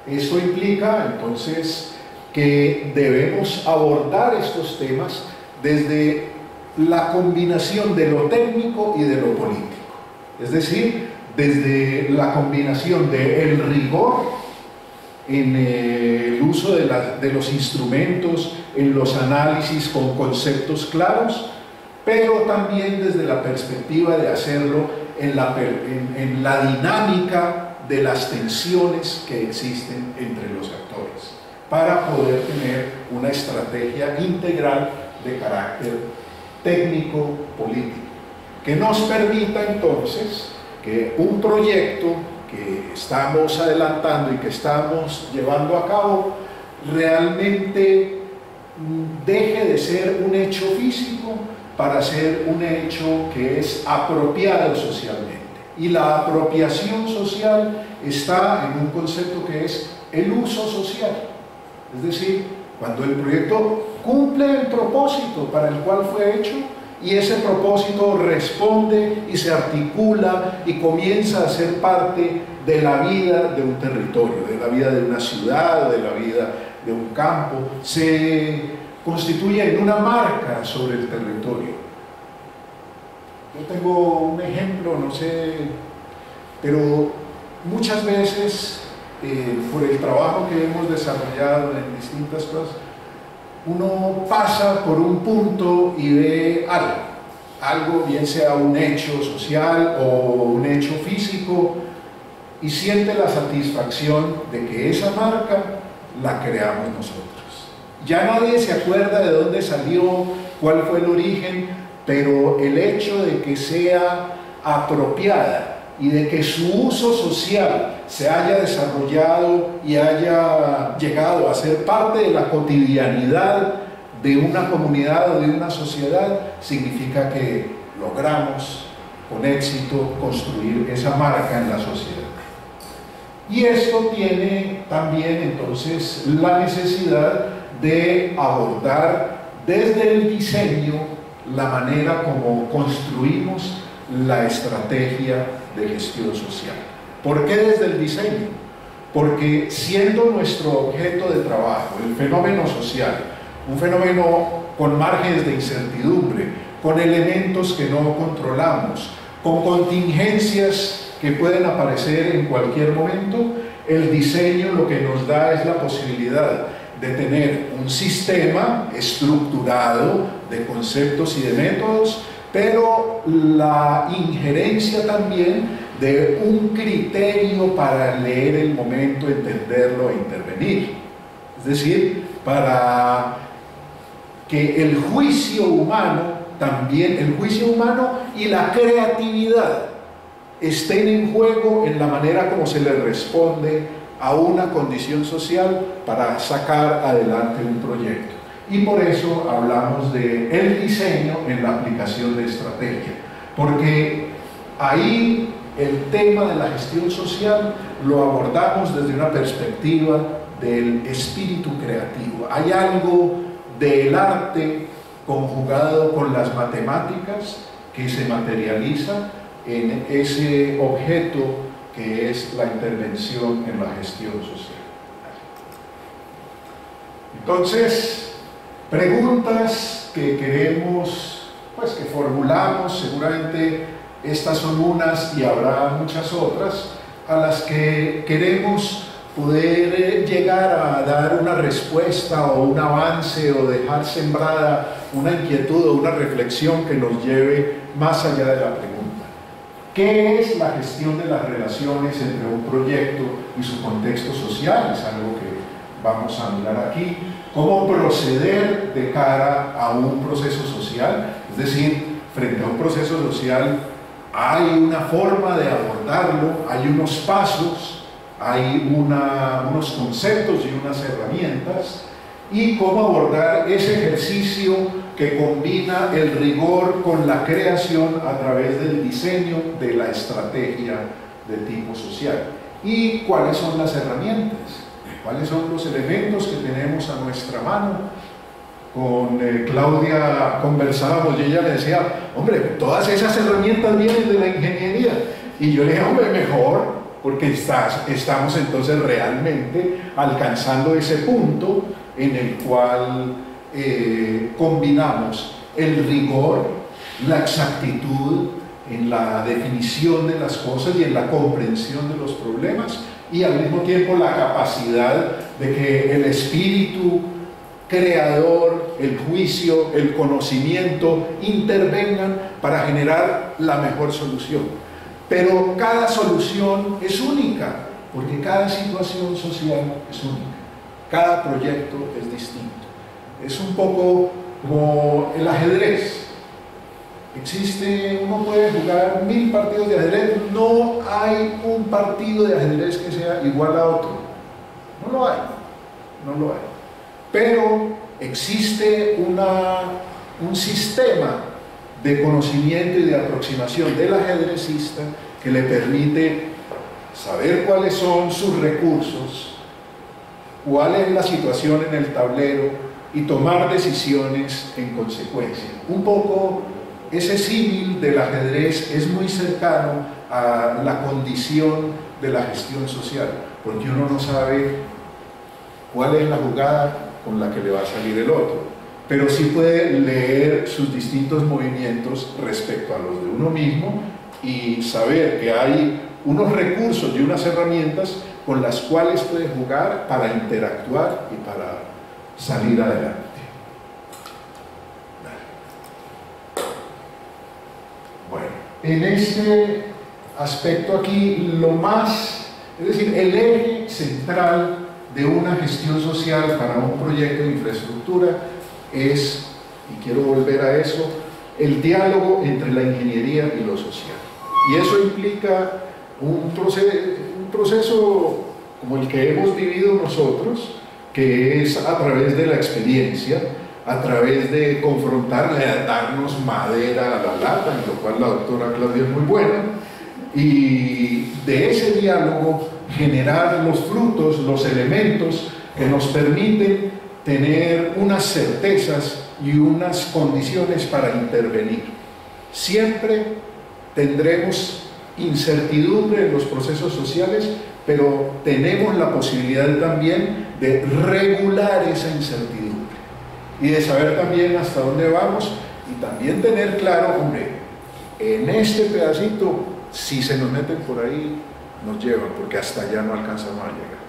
Esto implica, entonces, que debemos abordar estos temas desde la combinación de lo técnico y de lo político, es decir, desde la combinación del rigor en el uso de los instrumentos, en los análisis con conceptos claros, pero también desde la perspectiva de hacerlo en la dinámica de las tensiones que existen entre los actores, para poder tener una estrategia integral de carácter técnico-político, que nos permita entonces que un proyecto que estamos adelantando y que estamos llevando a cabo realmente deje de ser un hecho físico para ser un hecho que es apropiado socialmente. Y la apropiación social está en un concepto que es el uso social. Es decir, cuando el proyecto cumple el propósito para el cual fue hecho, y ese propósito responde y se articula y comienza a ser parte de la vida de un territorio, de la vida de una ciudad, de la vida de un campo, se constituye en una marca sobre el territorio. Yo tengo un ejemplo, no sé, pero muchas veces por el trabajo que hemos desarrollado en distintas cosas, uno pasa por un punto y ve algo, bien sea un hecho social o un hecho físico, y siente la satisfacción de que esa marca la creamos nosotros. Ya nadie se acuerda de dónde salió, cuál fue el origen, pero el hecho de que sea apropiada y de que su uso social se haya desarrollado y haya llegado a ser parte de la cotidianidad de una comunidad o de una sociedad, significa que logramos con éxito construir esa marca en la sociedad. Y esto tiene también entonces la necesidad de abordar desde el diseño la manera como construimos la estrategia de gestión social. ¿Por qué desde el diseño? Porque siendo nuestro objeto de trabajo el fenómeno social, un fenómeno con márgenes de incertidumbre, con elementos que no controlamos, con contingencias que pueden aparecer en cualquier momento, el diseño lo que nos da es la posibilidad de tener un sistema estructurado de conceptos y de métodos, pero la injerencia también de un criterio para leer el momento, entenderlo e intervenir. Es decir, para que el juicio humano también, el juicio humano y la creatividad estén en juego en la manera como se le responde a una condición social para sacar adelante un proyecto. Y por eso hablamos de el diseño en la aplicación de estrategia, porque ahí el tema de la gestión social lo abordamos desde una perspectiva del espíritu creativo. Hay algo del arte conjugado con las matemáticas que se materializa en ese objeto que es la intervención en la gestión social. Entonces, preguntas que queremos, pues que formulamos, seguramente estas son unas y habrá muchas otras, a las que queremos poder llegar a dar una respuesta o un avance o dejar sembrada una inquietud o una reflexión que nos lleve más allá de la pregunta. ¿Qué es la gestión de las relaciones entre un proyecto y su contexto social? Es algo que vamos a mirar aquí. ¿Cómo proceder de cara a un proceso social? Es decir, frente a un proceso social hay una forma de abordarlo, hay unos pasos, hay unos conceptos y unas herramientas, y cómo abordar ese ejercicio que combina el rigor con la creación a través del diseño de la estrategia de tipo social. ¿Y cuáles son las herramientas? ¿Cuáles son los elementos que tenemos a nuestra mano? Con Claudia conversábamos y ella le decía, hombre, todas esas herramientas vienen de la ingeniería. Y yo le dije, hombre, mejor, porque estamos entonces realmente alcanzando ese punto en el cual combinamos el rigor, la exactitud en la definición de las cosas y en la comprensión de los problemas, y al mismo tiempo la capacidad de que el espíritu creador el juicio, el conocimiento intervengan para generar la mejor solución. Pero cada solución es única, porque cada situación social es única. Cada proyecto es distinto. Es un poco como el ajedrez. Uno puede jugar 1000 partidos de ajedrez, no hay un partido de ajedrez que sea igual a otro. No lo hay. Pero existe un sistema de conocimiento y de aproximación del ajedrecista que le permite saber cuáles son sus recursos, cuál es la situación en el tablero y tomar decisiones en consecuencia. Un poco ese símil del ajedrez es muy cercano a la condición de la gestión social, porque uno no sabe cuál es la jugada con la que le va a salir el otro, pero sí puede leer sus distintos movimientos respecto a los de uno mismo y saber que hay unos recursos y unas herramientas con las cuales puede jugar para interactuar y para salir adelante. Bueno, en este aspecto aquí, es decir, el eje central de una gestión social para un proyecto de infraestructura es, y quiero volver a eso, el diálogo entre la ingeniería y lo social. Y eso implica un proceso como el que hemos vivido nosotros, que es a través de la experiencia, a través de confrontar, de darnos madera a la lata, en lo cual la doctora Claudia es muy buena, y de ese diálogo generar los frutos, los elementos que nos permiten tener unas certezas y unas condiciones para intervenir. Siempre tendremos incertidumbre en los procesos sociales, pero tenemos la posibilidad también de regular esa incertidumbre y de saber también hasta dónde vamos y también tener claro, hombre, en este pedacito, si se nos meten por ahí, nos llevan, porque hasta allá no alcanzamos a llegar.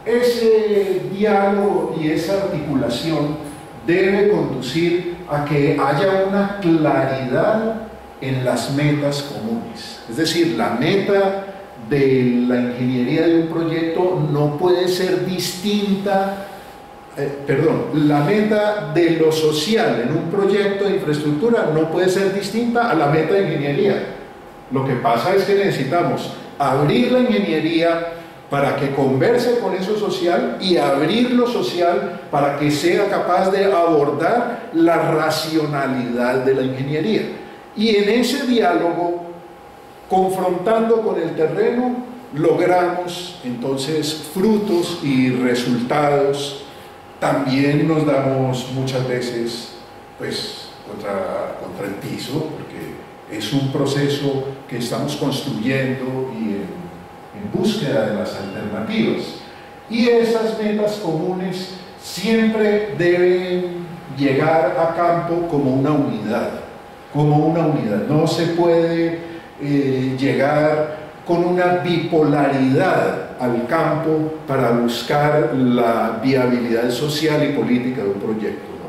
Ese diálogo y esa articulación debe conducir a que haya una claridad en las metas comunes. Es decir, la meta de la ingeniería de un proyecto no puede ser distinta, la meta de lo social en un proyecto de infraestructura no puede ser distinta a la meta de ingeniería. Lo que pasa es que necesitamos abrir la ingeniería para que converse con eso social y abrir lo social para que sea capaz de abordar la racionalidad de la ingeniería. Y en ese diálogo, confrontando con el terreno, logramos entonces frutos y resultados. También nos damos muchas veces pues, contra el piso, porque es un proceso que estamos construyendo y en búsqueda de las alternativas. Y esas metas comunes siempre deben llegar a campo como una unidad. No se puede llegar con una bipolaridad al campo para buscar la viabilidad social y política de un proyecto, ¿no?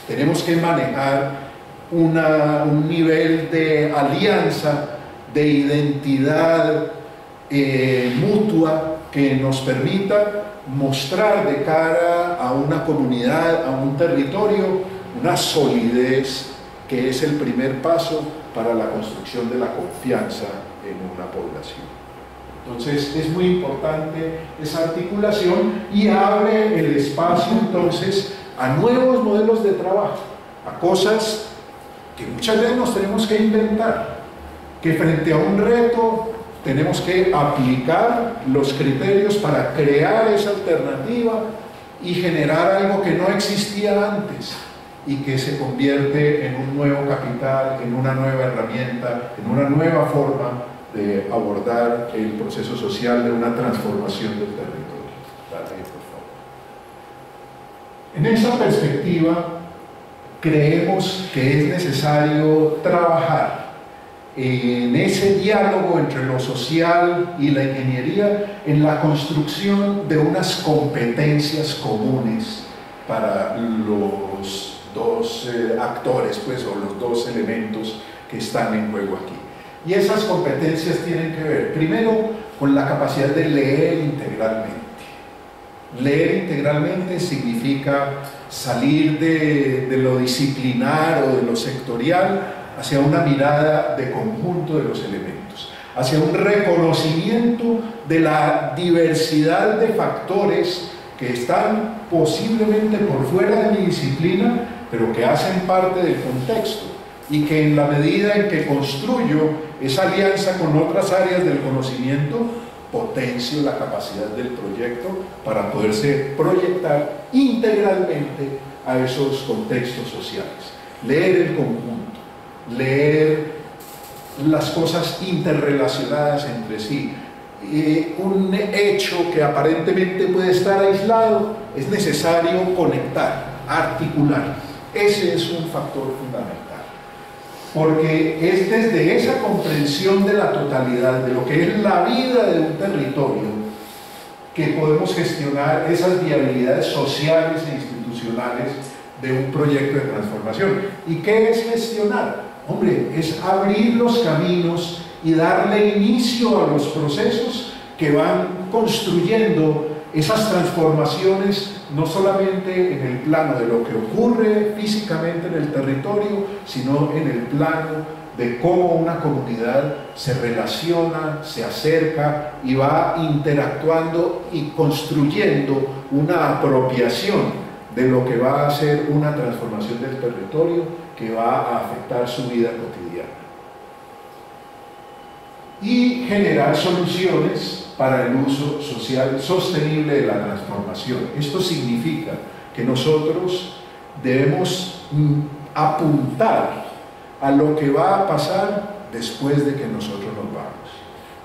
Tenemos que manejar un nivel de alianza, de identidad mutua que nos permita mostrar de cara a una comunidad, a un territorio, una solidez que es el primer paso para la construcción de la confianza en una población. Entonces es muy importante esa articulación y abre el espacio entonces a nuevos modelos de trabajo, a cosas que muchas veces nos tenemos que inventar, que frente a un reto tenemos que aplicar los criterios para crear esa alternativa y generar algo que no existía antes y que se convierte en un nuevo capital, en una nueva herramienta, en una nueva forma de abordar el proceso social de una transformación del territorio. Dale, por favor. En esa perspectiva, creemos que es necesario trabajar en ese diálogo entre lo social y la ingeniería, en la construcción de unas competencias comunes para los dos actores, pues, o los dos elementos que están en juego aquí. Y esas competencias tienen que ver, primero, con la capacidad de leer integralmente. Leer integralmente significa salir de lo disciplinar o de lo sectorial hacia una mirada de conjunto de los elementos, hacia un reconocimiento de la diversidad de factores que están posiblemente por fuera de mi disciplina, pero que hacen parte del contexto, y que en la medida en que construyo esa alianza con otras áreas del conocimiento, potencio la capacidad del proyecto para poderse proyectar integralmente a esos contextos sociales. Leer el conjunto, leer las cosas interrelacionadas entre sí. Un hecho que aparentemente puede estar aislado, es necesario conectar, articular. Ese es un factor fundamental, porque es desde esa comprensión de la totalidad, de lo que es la vida de un territorio, que podemos gestionar esas viabilidades sociales e institucionales de un proyecto de transformación. ¿Y qué es gestionar? Hombre, es abrir los caminos y darle inicio a los procesos que van construyendo esas transformaciones, no solamente en el plano de lo que ocurre físicamente en el territorio, sino en el plano de cómo una comunidad se relaciona, se acerca y va interactuando y construyendo una apropiación de lo que va a ser una transformación del territorio que va a afectar su vida cotidiana. Y generar soluciones para el uso social sostenible de la transformación. Esto significa que nosotros debemos apuntar a lo que va a pasar después de que nosotros nos vamos.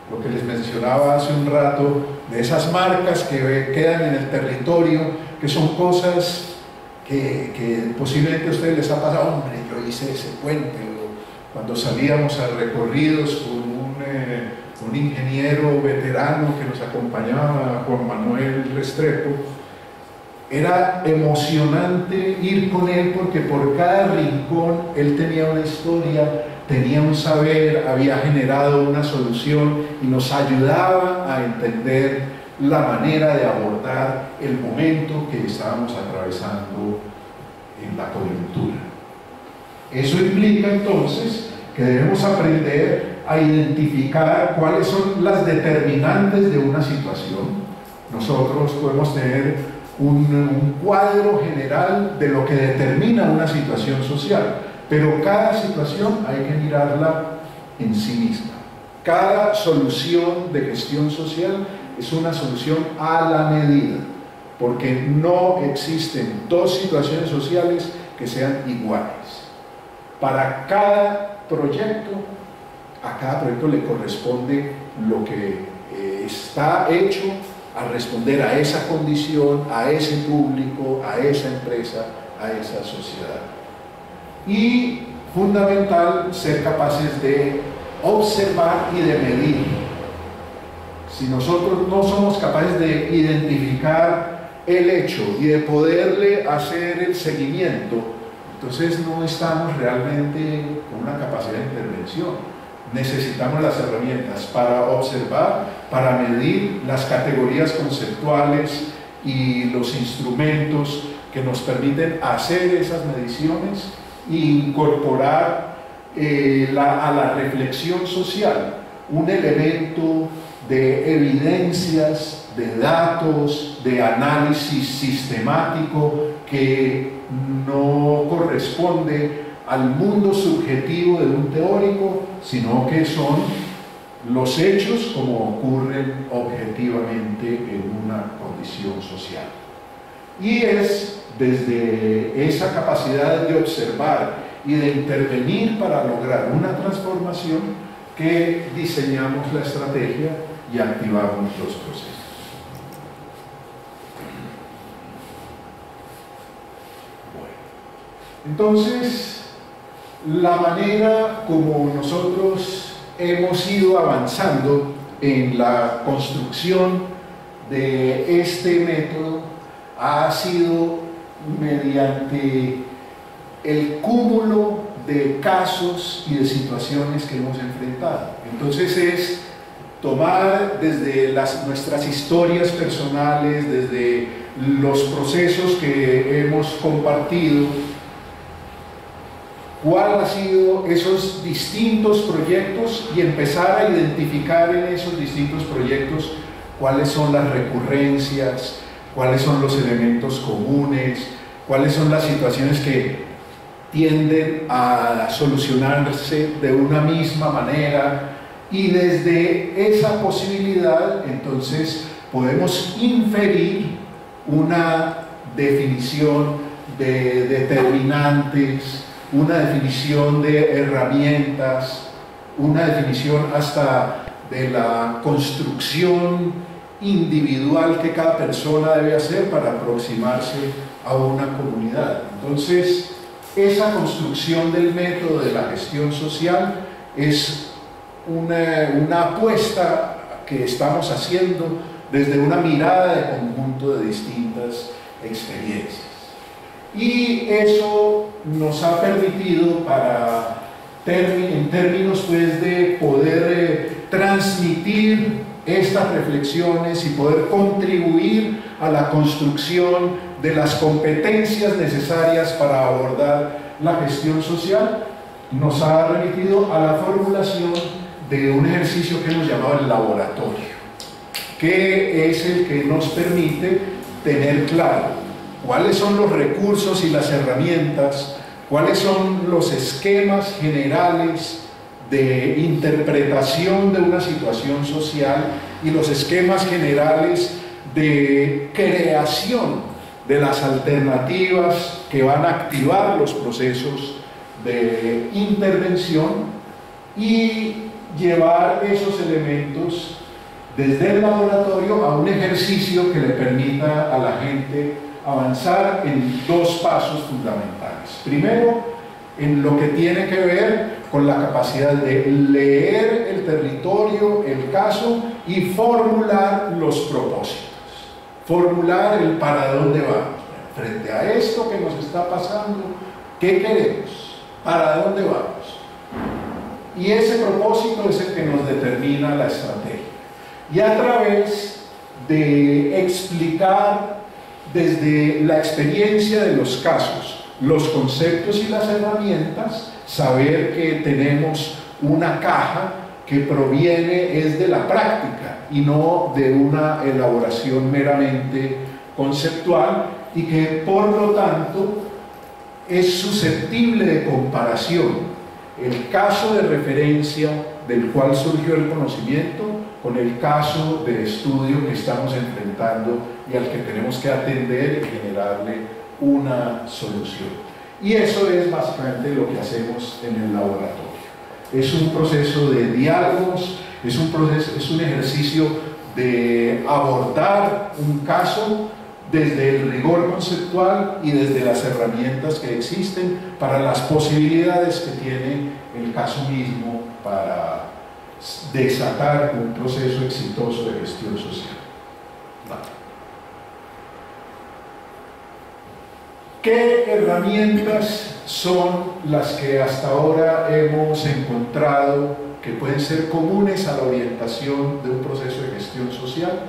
Lo que les mencionaba hace un rato, de esas marcas que quedan en el territorio, que son cosas que posiblemente a ustedes les ha pasado. Hombre, yo hice ese puente, cuando salíamos a recorridos con un ingeniero veterano que nos acompañaba, Juan Manuel Restrepo. Era emocionante ir con él, porque por cada rincón él tenía una historia, tenía un saber, había generado una solución y nos ayudaba a entender la manera de abordar el momento que estábamos atravesando en la coyuntura. Eso implica entonces que debemos aprender a identificar cuáles son las determinantes de una situación. Nosotros podemos tener un cuadro general de lo que determina una situación social, pero cada situación hay que mirarla en sí misma. Cada solución de gestión social es una solución a la medida, porque no existen dos situaciones sociales que sean iguales. Para cada proyecto, a cada proyecto le corresponde lo que está hecho a responder a esa condición, a ese público, a esa empresa, a esa sociedad. Y fundamental, ser capaces de observar y de medir. Si nosotros no somos capaces de identificar el hecho y de poderle hacer el seguimiento, entonces no estamos realmente con una capacidad de intervención. Necesitamos las herramientas para observar, para medir, las categorías conceptuales y los instrumentos que nos permiten hacer esas mediciones e incorporar a la reflexión social un elemento de evidencias, de datos, de análisis sistemático que no corresponde al mundo subjetivo de un teórico, sino que son los hechos como ocurren objetivamente en una condición social. Y es desde esa capacidad de observar y de intervenir para lograr una transformación que diseñamos la estrategia y activamos los procesos. Bueno, entonces, la manera como nosotros hemos ido avanzando en la construcción de este método ha sido mediante el cúmulo de casos y de situaciones que hemos enfrentado. Entonces es tomar desde nuestras historias personales, desde los procesos que hemos compartido, cuál ha sido esos distintos proyectos y empezar a identificar en esos distintos proyectos cuáles son las recurrencias, cuáles son los elementos comunes, cuáles son las situaciones que tienden a solucionarse de una misma manera, y desde esa posibilidad entonces podemos inferir una definición de determinantes, una definición de herramientas, una definición hasta de la construcción individual que cada persona debe hacer para aproximarse a una comunidad. Entonces, esa construcción del método de la gestión social es una apuesta que estamos haciendo desde una mirada de conjunto de distintas experiencias. Y eso nos ha permitido, en términos pues, de poder transmitir estas reflexiones y poder contribuir a la construcción de las competencias necesarias para abordar la gestión social, nos ha remitido a la formulación de un ejercicio que hemos llamado el laboratorio, que es el que nos permite tener claro cuáles son los recursos y las herramientas, cuáles son los esquemas generales de interpretación de una situación social y los esquemas generales de creación de las alternativas que van a activar los procesos de intervención, y llevar esos elementos desde el laboratorio a un ejercicio que le permita a la gente avanzar en dos pasos fundamentales. Primero, en lo que tiene que ver con la capacidad de leer el territorio, el caso, y formular los propósitos, formular el para dónde vamos. Frente a esto que nos está pasando, ¿qué queremos? ¿Para dónde vamos? Y ese propósito es el que nos determina la estrategia. Y a través de explicar desde la experiencia de los casos, los conceptos y las herramientas, saber que tenemos una caja que proviene es de la práctica y no de una elaboración meramente conceptual, y que por lo tanto es susceptible de comparación el caso de referencia del cual surgió el conocimiento con el caso de estudio que estamos enfrentando y al que tenemos que atender y generarle una solución. Y eso es básicamente lo que hacemos en el laboratorio. Es un proceso de diálogos, es un ejercicio de abordar un caso desde el rigor conceptual y desde las herramientas que existen para las posibilidades que tiene el caso mismo para desatar un proceso exitoso de gestión social. ¿Qué herramientas son las que hasta ahora hemos encontrado que pueden ser comunes a la orientación de un proceso de gestión social?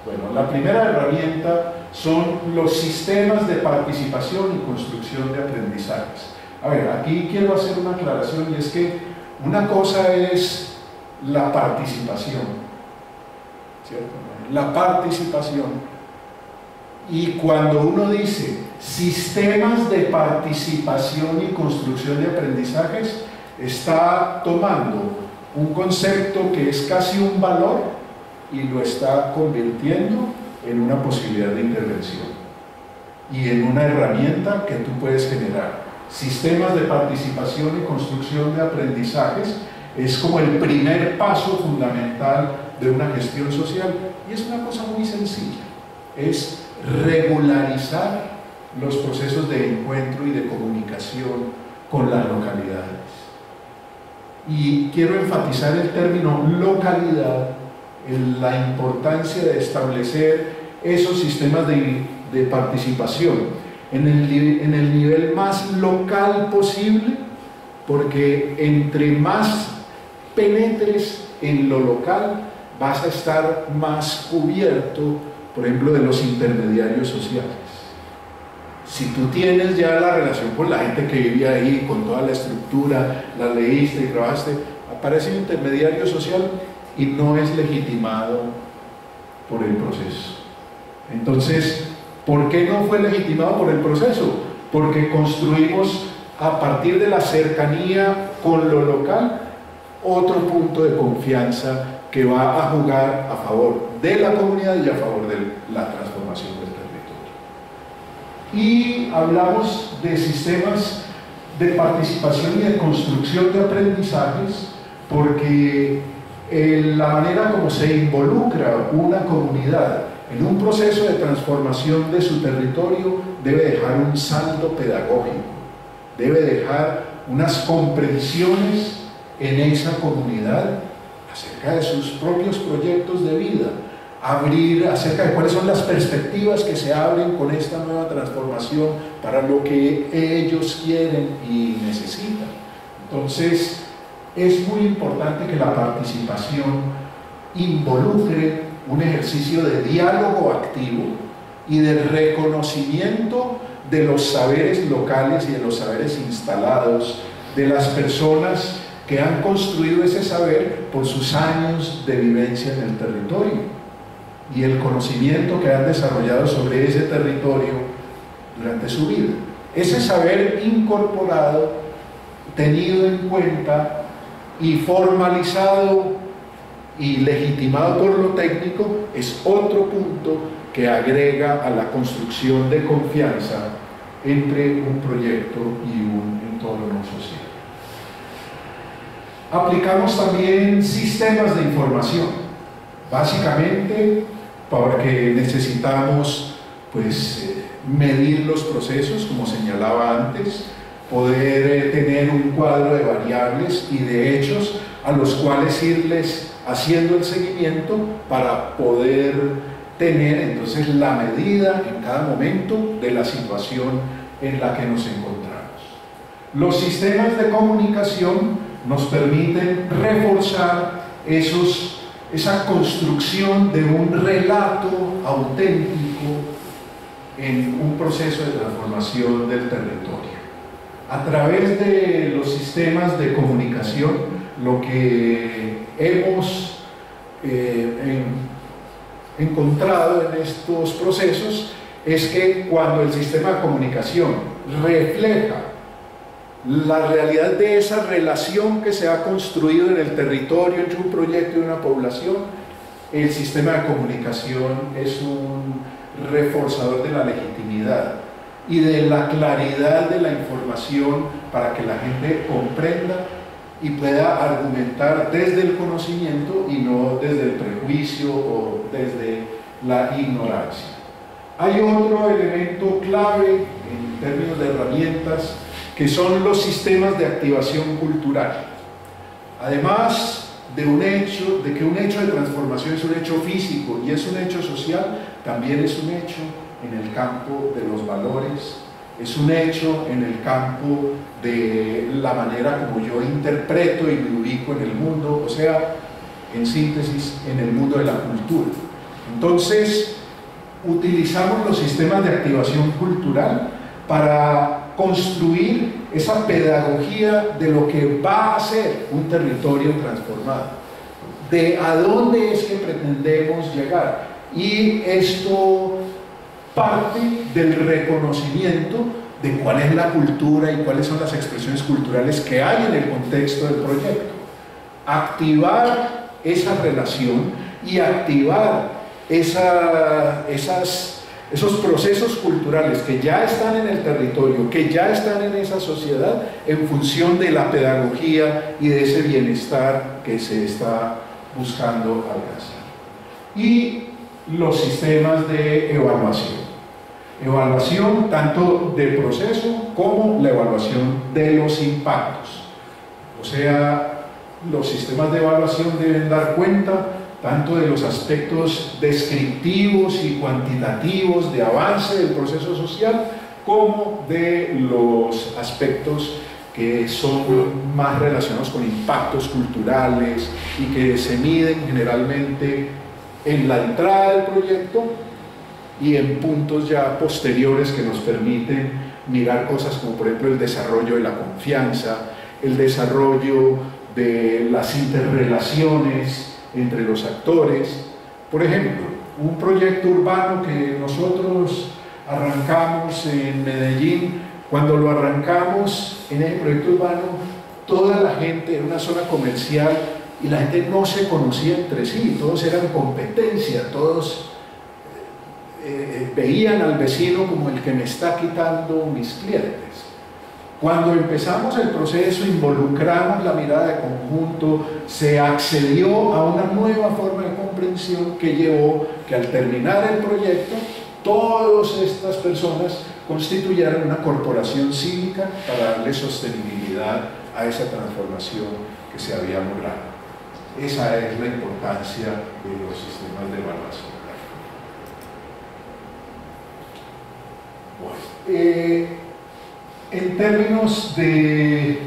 Bueno, la primera herramienta son los sistemas de participación y construcción de aprendizajes. A ver, aquí quiero hacer una aclaración, y es que una cosa es la participación, ¿cierto? La participación. Y cuando uno dice sistemas de participación y construcción de aprendizajes, está tomando un concepto que es casi un valor y lo está convirtiendo en una posibilidad de intervención y en una herramienta que tú puedes generar. Sistemas de participación y construcción de aprendizajes es como el primer paso fundamental de una gestión social, y es una cosa muy sencilla, es regularizar los procesos de encuentro y de comunicación con las localidades. Y quiero enfatizar el término localidad, en la importancia de establecer esos sistemas de participación en el nivel más local posible, porque entre más penetres en lo local, vas a estar más cubierto, por ejemplo, de los intermediarios sociales. Si tú tienes ya la relación con la gente que vive ahí, con toda la estructura, la leíste y trabajaste, aparece un intermediario social y no es legitimado por el proceso. Entonces, ¿por qué no fue legitimado por el proceso? Porque construimos a partir de la cercanía con lo local otro punto de confianza que va a jugar a favor de la comunidad y a favor de la transformación del territorio. Y hablamos de sistemas de participación y de construcción de aprendizajes, porque la manera como se involucra una comunidad en un proceso de transformación de su territorio debe dejar un saldo pedagógico, debe dejar unas comprensiones en esa comunidad acerca de sus propios proyectos de vida, abrir acerca de cuáles son las perspectivas que se abren con esta nueva transformación para lo que ellos quieren y necesitan. Entonces, es muy importante que la participación involucre un ejercicio de diálogo activo y de reconocimiento de los saberes locales y de los saberes instalados de las personas que han construido ese saber por sus años de vivencia en el territorio y el conocimiento que han desarrollado sobre ese territorio durante su vida. Ese saber incorporado, tenido en cuenta y formalizado y legitimado por lo técnico, es otro punto que agrega a la construcción de confianza entre un proyecto y un entorno social. Aplicamos también sistemas de información, básicamente porque necesitamos medir los procesos, como señalaba antes, poder tener un cuadro de variables y de hechos a los cuales irles haciendo el seguimiento para poder tener entonces la medida en cada momento de la situación en la que nos encontramos. Los sistemas de comunicación nos permiten reforzar esa construcción de un relato auténtico en un proceso de transformación del territorio. A través de los sistemas de comunicación, lo que hemos encontrado en estos procesos es que cuando el sistema de comunicación refleja la realidad de esa relación que se ha construido en el territorio entre un proyecto y una población, el sistema de comunicación es un reforzador de la legitimidad y de la claridad de la información para que la gente comprenda y pueda argumentar desde el conocimiento y no desde el prejuicio o desde la ignorancia. Hay otro elemento clave en términos de herramientas que son los sistemas de activación cultural. Además de que un hecho de transformación es un hecho físico y es un hecho social, también es un hecho en el campo de los valores, es un hecho en el campo de la manera como yo interpreto y me ubico en el mundo, o sea, en síntesis, en el mundo de la cultura. Entonces, utilizamos los sistemas de activación cultural para construir esa pedagogía de lo que va a ser un territorio transformado, de a dónde es que pretendemos llegar. Y esto parte del reconocimiento de cuál es la cultura y cuáles son las expresiones culturales que hay en el contexto del proyecto. Activar esa relación y activar esos procesos culturales que ya están en el territorio, que ya están en esa sociedad, en función de la pedagogía y de ese bienestar que se está buscando alcanzar. Y los sistemas de evaluación. Evaluación tanto del proceso como la evaluación de los impactos. O sea, los sistemas de evaluación deben dar cuenta tanto de los aspectos descriptivos y cuantitativos de avance del proceso social, como de los aspectos que son más relacionados con impactos culturales y que se miden generalmente en la entrada del proyecto y en puntos ya posteriores que nos permiten mirar cosas como por ejemplo el desarrollo de la confianza, el desarrollo de las interrelaciones entre los actores. Por ejemplo, un proyecto urbano que nosotros arrancamos en Medellín, cuando lo arrancamos en el proyecto urbano, toda la gente en una zona comercial y la gente no se conocía entre sí, todos eran competencia, todos veían al vecino como el que me está quitando mis clientes. Cuando empezamos el proceso, involucramos la mirada de conjunto, se accedió a una nueva forma de comprensión que llevó que al terminar el proyecto, todas estas personas constituyeran una corporación cívica para darle sostenibilidad a esa transformación que se había logrado. Esa es la importancia de los sistemas de evaluación. En términos de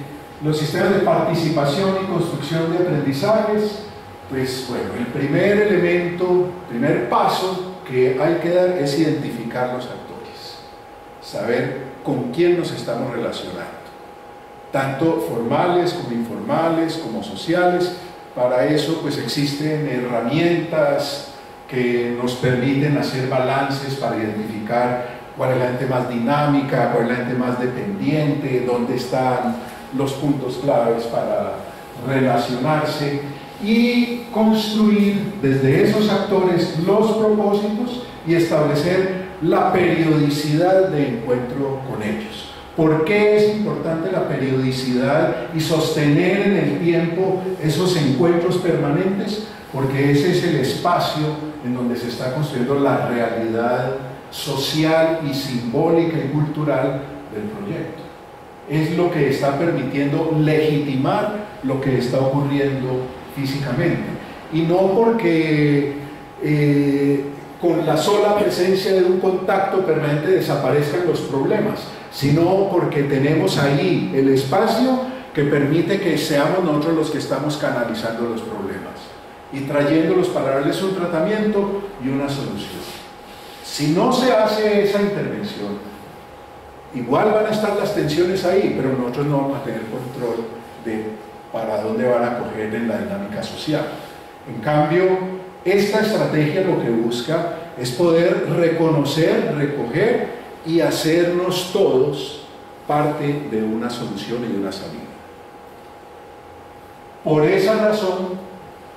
los sistemas de participación y construcción de aprendizajes, pues bueno, el primer elemento, primer paso que hay que dar es identificar los actores, saber con quién nos estamos relacionando, tanto formales como informales, como sociales. Para eso pues existen herramientas que nos permiten hacer balances para identificar cuál es la gente más dinámica, cuál es la gente más dependiente, dónde están los puntos claves para relacionarse y construir desde esos actores los propósitos y establecer la periodicidad de encuentro con ellos. ¿Por qué es importante la periodicidad y sostener en el tiempo esos encuentros permanentes? Porque ese es el espacio en donde se está construyendo la realidad social y simbólica y cultural del proyecto. Es lo que está permitiendo legitimar lo que está ocurriendo físicamente. Y no porque con la sola presencia de un contacto permanente desaparezcan los problemas, sino porque tenemos ahí el espacio que permite que seamos nosotros los que estamos canalizando los problemas y trayéndolos para darles un tratamiento y una solución. Si no se hace esa intervención, igual van a estar las tensiones ahí, pero nosotros no vamos a tener control de para dónde van a coger en la dinámica social. En cambio, esta estrategia lo que busca es poder reconocer, recoger y hacernos todos parte de una solución y de una salida. Por esa razón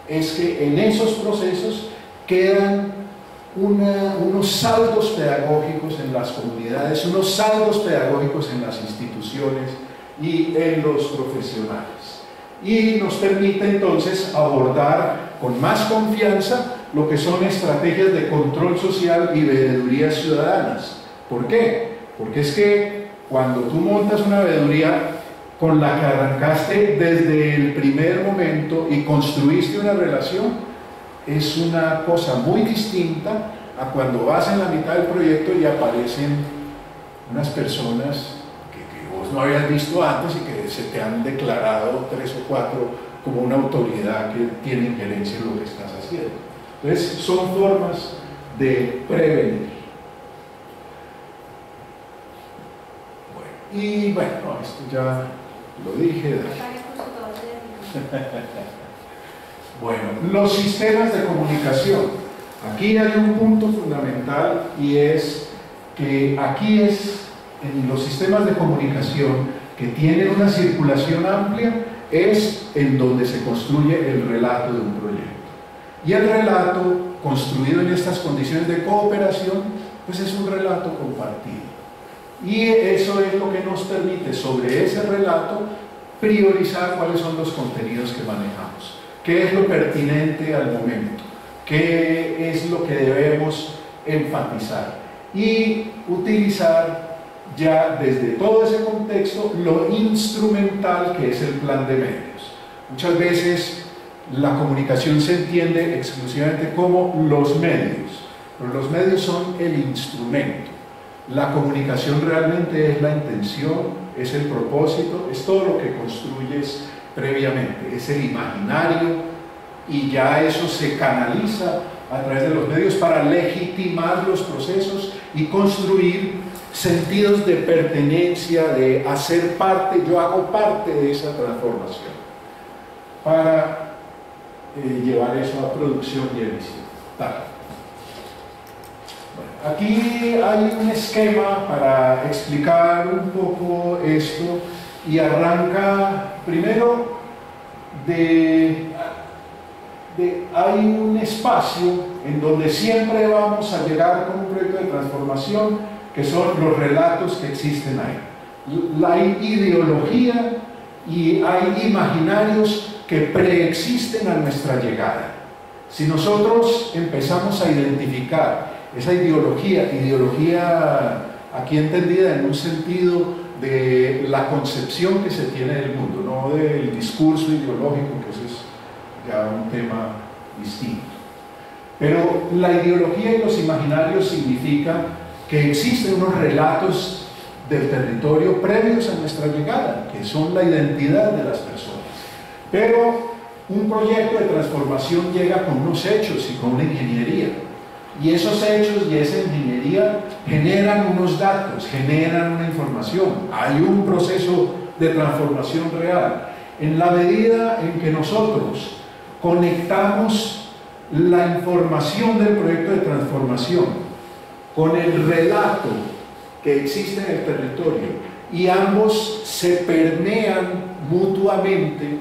es que en esos procesos quedan unos saldos pedagógicos en las comunidades, unos saldos pedagógicos en las instituciones y en los profesionales. Y nos permite entonces abordar con más confianza lo que son estrategias de control social y veedurías ciudadanas. ¿Por qué? Porque es que cuando tú montas una veeduría con la que arrancaste desde el primer momento y construiste una relación, es una cosa muy distinta a cuando vas en la mitad del proyecto y aparecen unas personas que vos no habías visto antes y que se te han declarado 3 o 4 como una autoridad que tiene injerencia en lo que estás haciendo. Entonces son formas de prevenir. Y bueno, esto ya lo dije. Bueno, los sistemas de comunicación. Aquí hay un punto fundamental y es que aquí es en los sistemas de comunicación que tienen una circulación amplia, es en donde se construye el relato de un proyecto. Y el relato construido en estas condiciones de cooperación, pues es un relato compartido. Y eso es lo que nos permite sobre ese relato priorizar cuáles son los contenidos que manejamos, qué es lo pertinente al momento, qué es lo que debemos enfatizar. y utilizar ya desde todo ese contexto lo instrumental que es el plan de medios. Muchas veces la comunicación se entiende exclusivamente como los medios, pero los medios son el instrumento. La comunicación realmente es la intención, es el propósito, es todo lo que construyes previamente, es el imaginario, y ya eso se canaliza a través de los medios para legitimar los procesos y construir sentidos de pertenencia, de hacer parte, yo hago parte de esa transformación, para llevar eso a producción y emisión. Bueno, aquí hay un esquema para explicar un poco esto, y arranca primero hay un espacio en donde siempre vamos a llegar con un proyecto de transformación, que son los relatos que existen ahí. Hay ideología y hay imaginarios que preexisten a nuestra llegada. Si nosotros empezamos a identificar esa ideología aquí entendida en un sentido de la concepción que se tiene del mundo, no del discurso ideológico, que eso es ya un tema distinto. Pero la ideología y los imaginarios significan que existen unos relatos del territorio previos a nuestra llegada, que son la identidad de las personas. Pero un proyecto de transformación llega con unos hechos y con una ingeniería. Y esos hechos y esa ingeniería generan unos datos, generan una información. Hay un proceso de transformación real. En la medida en que nosotros conectamos la información del proyecto de transformación con el relato que existe en el territorio y ambos se permean mutuamente,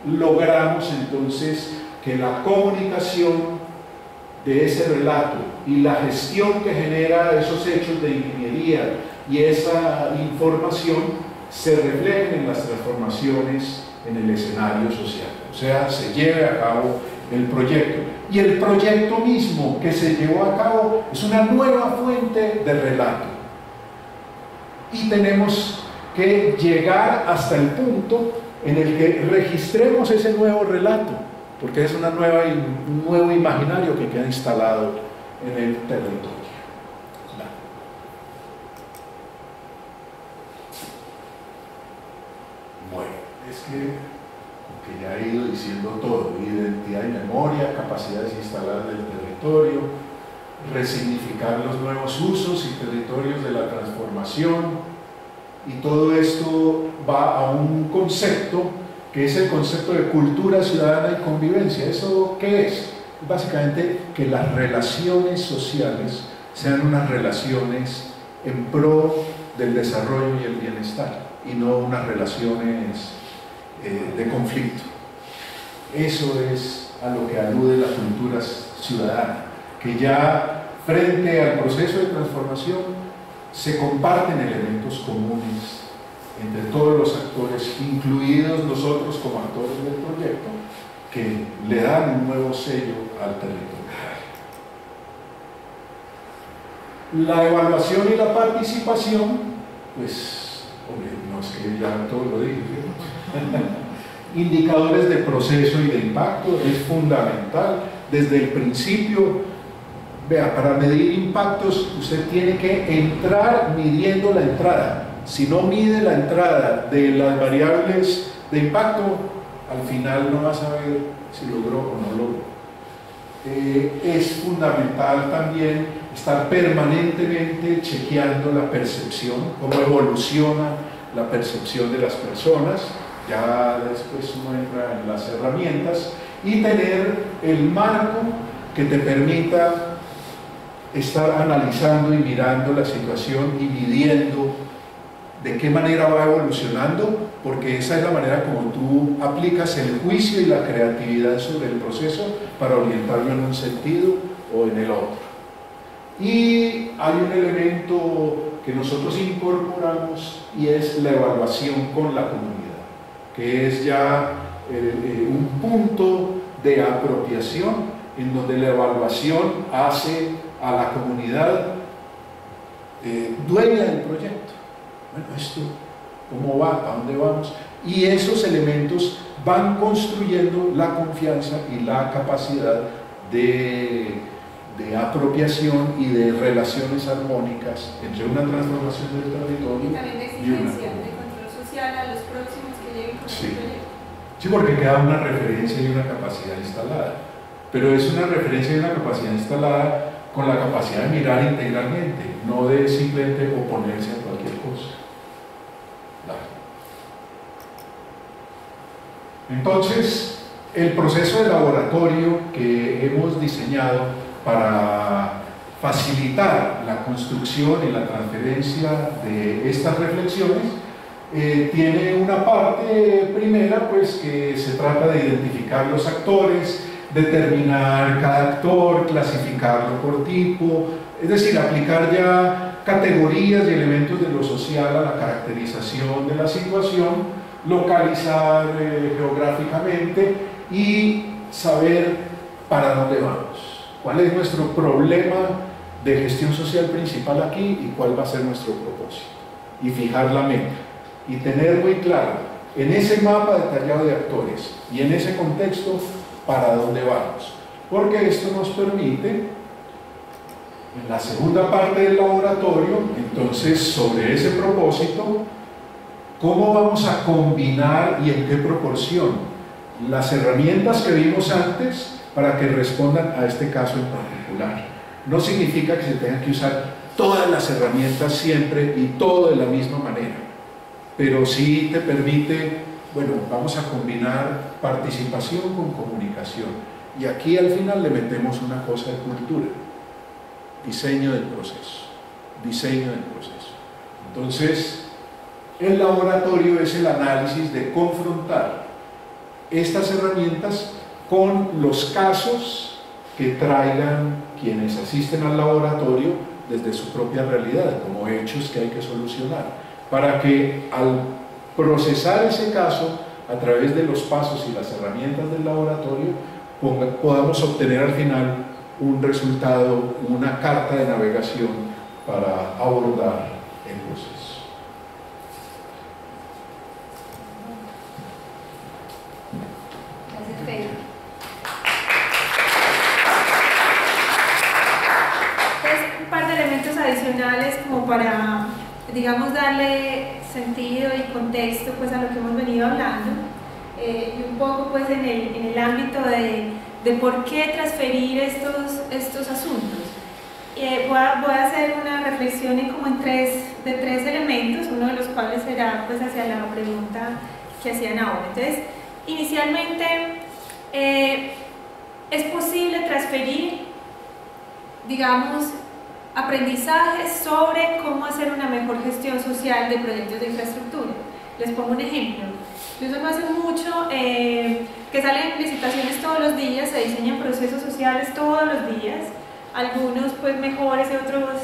logramos entonces que la comunicación de ese relato y la gestión que genera esos hechos de ingeniería y esa información se reflejen en las transformaciones en el escenario social, o sea, se lleve a cabo el proyecto. Y el proyecto mismo que se llevó a cabo es una nueva fuente de relato. Y tenemos que llegar hasta el punto en el que registremos ese nuevo relato, porque es un nuevo imaginario que queda instalado en el territorio. Bueno, es que ya he ido diciendo todo: identidad y memoria, capacidades instaladas del territorio, resignificar los nuevos usos y territorios de la transformación, y todo esto va a un concepto que es el concepto de cultura ciudadana y convivencia. ¿Eso qué es? Básicamente que las relaciones sociales sean unas relaciones en pro del desarrollo y el bienestar, y no unas relaciones de conflicto. Eso es a lo que alude la cultura ciudadana, que ya frente al proceso de transformación se comparten elementos comunes entre todos los actores, incluidos nosotros como actores del proyecto, que le dan un nuevo sello al territorio. La evaluación y la participación, pues, hombre, no es que ya todo lo dije. Indicadores de proceso y de impacto es fundamental desde el principio. Vea, para medir impactos usted tiene que entrar midiendo la entrada. Si no mide la entrada de las variables de impacto, al final no va a saber si logró o no logró. Es fundamental también estar permanentemente chequeando la percepción, cómo evoluciona la percepción de las personas. Ya después uno entra en las herramientas, y tener el marco que te permita estar analizando y mirando la situación y midiendo de qué manera va evolucionando, porque esa es la manera como tú aplicas el juicio y la creatividad sobre el proceso para orientarlo en un sentido o en el otro. Y hay un elemento que nosotros incorporamos, y es la evaluación con la comunidad, que es ya un punto de apropiación en donde la evaluación hace a la comunidad dueña del proyecto. Bueno, esto, ¿cómo va? ¿A dónde vamos? Y esos elementos van construyendo la confianza y la capacidad de apropiación y de relaciones armónicas entre una transformación del territorio y también de exigencia, de control social a los próximos que lleguen con el proyecto. Sí, porque queda una referencia y una capacidad instalada, pero es una referencia y una capacidad instalada con la capacidad de mirar integralmente, no de simplemente oponerse a cualquier cosa. Entonces, el proceso de laboratorio que hemos diseñado para facilitar la construcción y la transferencia de estas reflexiones tiene una parte primera, pues que se trata de identificar los actores, determinar cada actor, clasificarlo por tipo, es decir, aplicar ya categorías y elementos de lo social a la caracterización de la situación, localizar geográficamente y saber para dónde vamos, cuál es nuestro problema de gestión social principal aquí y cuál va a ser nuestro propósito, y fijar la meta y tener muy claro en ese mapa detallado de actores y en ese contexto para dónde vamos, porque esto nos permite en la segunda parte del laboratorio, entonces, sobre ese propósito, cómo vamos a combinar y en qué proporción las herramientas que vimos antes para que respondan a este caso en particular. No significa que se tengan que usar todas las herramientas siempre y todo de la misma manera, pero sí te permite, bueno, vamos a combinar participación con comunicación, y aquí al final le metemos una cosa de cultura, diseño del proceso, diseño del proceso. Entonces, el laboratorio es el análisis de confrontar estas herramientas con los casos que traigan quienes asisten al laboratorio desde su propia realidad, como hechos que hay que solucionar, para que al procesar ese caso a través de los pasos y las herramientas del laboratorio podamos obtener al final un resultado, una carta de navegación para abordar el proceso. Gracias, Pedro. Entonces, un par de elementos adicionales como para, digamos, darle sentido y contexto pues a lo que hemos venido hablando, y un poco pues en el ámbito de por qué transferir estos asuntos. Voy a hacer una reflexión de tres elementos, uno de los cuales será pues hacia la pregunta que hacían ahora. Entonces, inicialmente, es posible transferir, digamos, aprendizajes sobre cómo hacer una mejor gestión social de proyectos de infraestructura. Les pongo un ejemplo. Eso no hace mucho, que salen licitaciones todos los días, se diseñan procesos sociales todos los días, algunos pues mejores y otros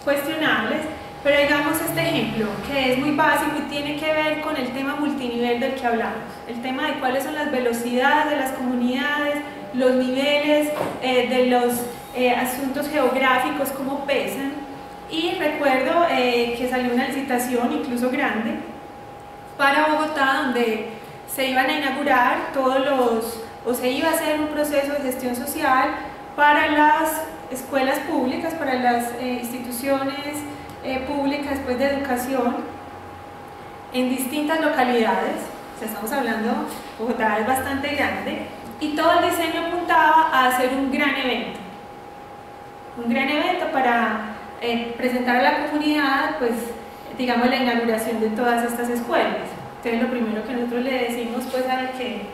cuestionables, pero digamos este ejemplo, que es muy básico y tiene que ver con el tema multinivel del que hablamos, el tema de cuáles son las velocidades de las comunidades, los niveles de los asuntos geográficos, cómo pesan. Y recuerdo que salió una licitación, incluso grande, para Bogotá, donde se iban a inaugurar se iba a hacer un proceso de gestión social para las escuelas públicas, para las instituciones públicas pues, de educación en distintas localidades. O sea, estamos hablando, Bogotá es bastante grande, y todo el diseño apuntaba a hacer un gran evento para presentar a la comunidad, pues, digamos, la inauguración de todas estas escuelas. Entonces, lo primero que nosotros le decimos pues, al que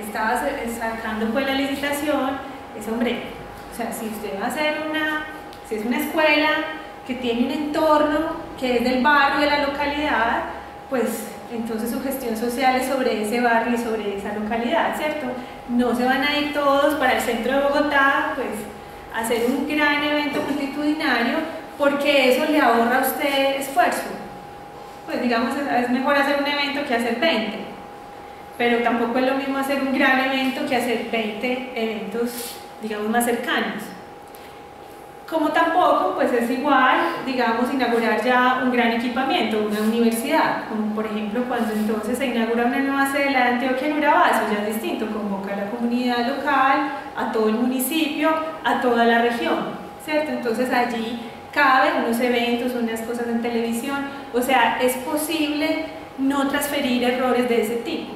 estaba sacando pues, la licitación es, hombre, o sea, si usted va a hacer si es una escuela que tiene un entorno que es del barrio, de la localidad, pues entonces su gestión social es sobre ese barrio y sobre esa localidad, ¿cierto? No se van a ir todos para el centro de Bogotá, pues, a hacer un gran evento multitudinario, porque eso le ahorra a usted esfuerzo. Pues digamos, es mejor hacer un evento que hacer 20, pero tampoco es lo mismo hacer un gran evento que hacer 20 eventos, digamos, más cercanos. Como tampoco pues es igual, digamos, inaugurar ya un gran equipamiento, una universidad, como por ejemplo cuando entonces se inaugura una nueva sede de la Antioquia en Urabá, eso ya es distinto, convoca a la comunidad local, a todo el municipio, a toda la región, ¿cierto? Entonces allí caben unos eventos, unas cosas en televisión, o sea, es posible no transferir errores de ese tipo,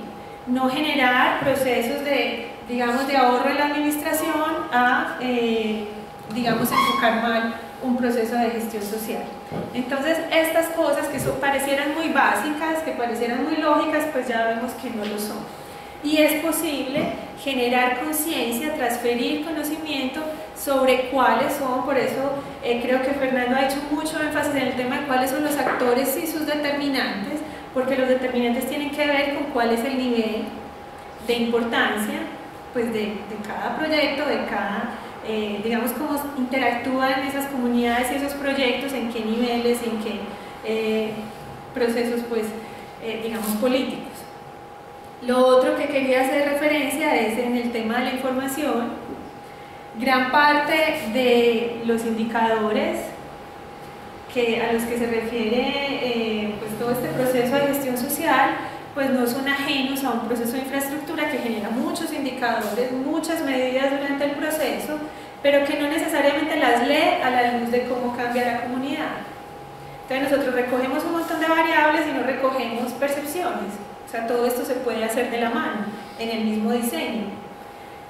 no generar procesos de, digamos, de ahorro de la administración a, digamos, enfocar mal un proceso de gestión social. Entonces, estas cosas que parecieran muy básicas, que parecieran muy lógicas, pues ya vemos que no lo son. Y es posible generar conciencia, transferir conocimiento sobre cuáles son, por eso creo que Fernando ha hecho mucho énfasis en el tema de cuáles son los actores y sus determinantes, porque los determinantes tienen que ver con cuál es el nivel de importancia pues, de cada proyecto, de cada, digamos, cómo interactúan esas comunidades y esos proyectos, en qué niveles, en qué procesos, pues, digamos, políticos. Lo otro que quería hacer referencia es en el tema de la información. Gran parte de los indicadores a los que se refiere pues, todo este proceso de gestión social, pues no son ajenos a un proceso de infraestructura que genera muchos indicadores, muchas medidas durante el proceso, pero que no necesariamente las lee a la luz de cómo cambia la comunidad. Entonces nosotros recogemos un montón de variables y no recogemos percepciones. O sea, todo esto se puede hacer de la mano, en el mismo diseño.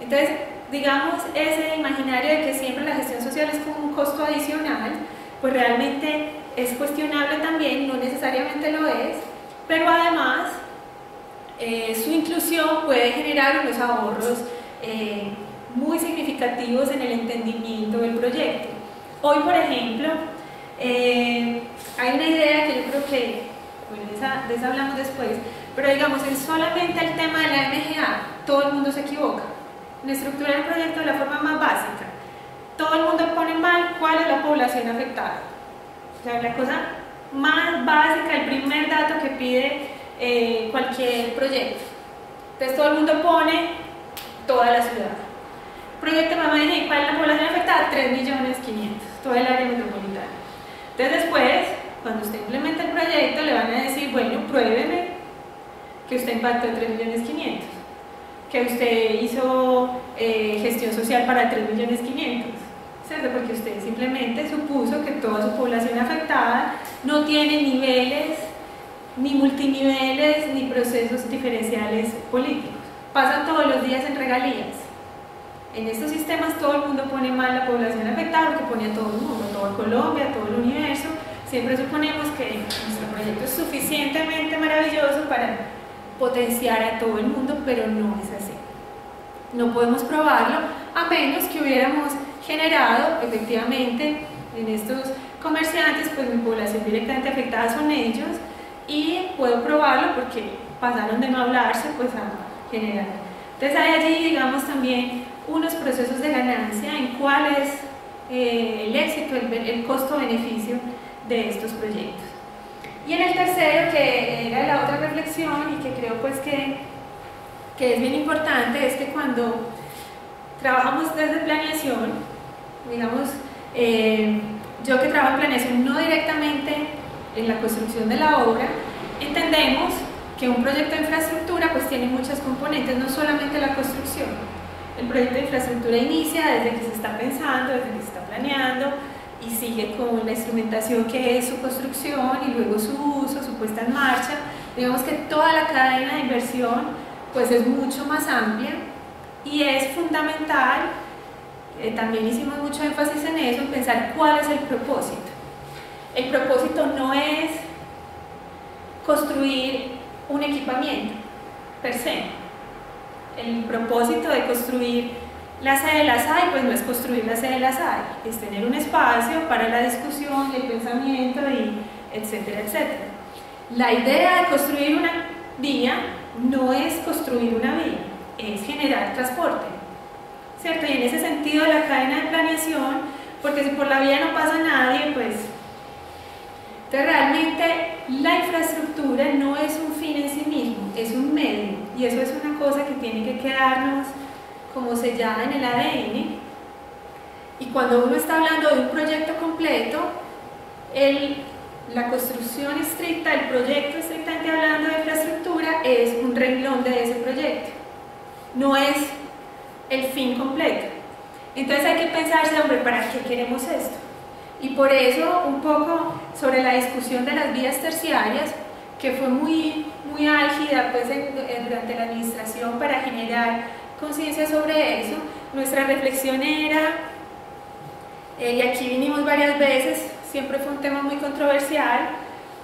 Entonces, digamos, ese imaginario de que siempre la gestión social es como un costo adicional, pues realmente es cuestionable también, no necesariamente lo es, pero además su inclusión puede generar unos ahorros muy significativos en el entendimiento del proyecto. Hoy, por ejemplo, hay una idea que yo creo que, bueno, de esa hablamos después, pero digamos, en solamente el tema de la MGA, todo el mundo se equivoca. En estructurar el proyecto de la forma más básica, todo el mundo pone mal cuál es la población afectada. O sea, la cosa más básica, el primer dato que pide cualquier proyecto. Entonces todo el mundo pone toda la ciudad. Proyecto mamá dice, ¿cuál es la población afectada? 3.500.000, toda el área metropolitana. Entonces después, cuando usted implementa el proyecto, le van a decir, bueno, pruébeme que usted impactó 3.500.000, que usted hizo gestión social para 3.500.000, ¿cierto? Porque usted simplemente supuso que toda su población afectada no tiene niveles, ni multiniveles, ni procesos diferenciales políticos. Pasan todos los días en regalías. En estos sistemas todo el mundo pone mal la población afectada, porque pone a todo el mundo, a toda Colombia, a todo el universo. Siempre suponemos que nuestro proyecto es suficientemente maravilloso para potenciar a todo el mundo, pero no es así. No podemos probarlo a menos que hubiéramos generado efectivamente en estos comerciantes, pues mi población directamente afectada son ellos, y puedo probarlo porque pasaron de no hablarse pues a generar. Entonces hay allí, digamos, también unos procesos de ganancia en cuál es el éxito, el costo-beneficio de estos proyectos. Y en el tercero, que era la otra reflexión y que creo pues que es bien importante, es que cuando trabajamos desde planeación, digamos, yo que trabajo en planeación no directamente en la construcción de la obra, entendemos que un proyecto de infraestructura pues tiene muchas componentes, no solamente la construcción. El proyecto de infraestructura inicia desde que se está pensando, desde que se está planeando, y sigue con la instrumentación que es su construcción y luego su uso, su puesta en marcha. Digamos que toda la cadena de inversión pues es mucho más amplia y es fundamental, también hicimos mucho énfasis en eso, en pensar cuál es el propósito. El propósito no es construir un equipamiento per se. El propósito de construir la sede de la SAI, pues no es construir la sede de la SAI, es tener un espacio para la discusión, el pensamiento, y etcétera, etcétera. La idea de construir una vía no es construir una vía, es generar transporte, ¿cierto? Y en ese sentido la cadena de planeación, porque si por la vía no pasa nadie, pues... Entonces realmente la infraestructura no es un fin en sí mismo, es un medio, y eso es una cosa que tiene que quedarnos como sellada en el ADN, Y cuando uno está hablando de un proyecto completo, la construcción estricta, el proyecto estrictamente hablando de infraestructura, es un renglón de ese proyecto, no es el fin completo. Entonces hay que pensarse, hombre, ¿para qué queremos esto? Y por eso un poco sobre la discusión de las vías terciarias, que fue muy álgida pues, durante la administración para generar conciencia sobre eso, nuestra reflexión era, y aquí vinimos varias veces, siempre fue un tema muy controversial,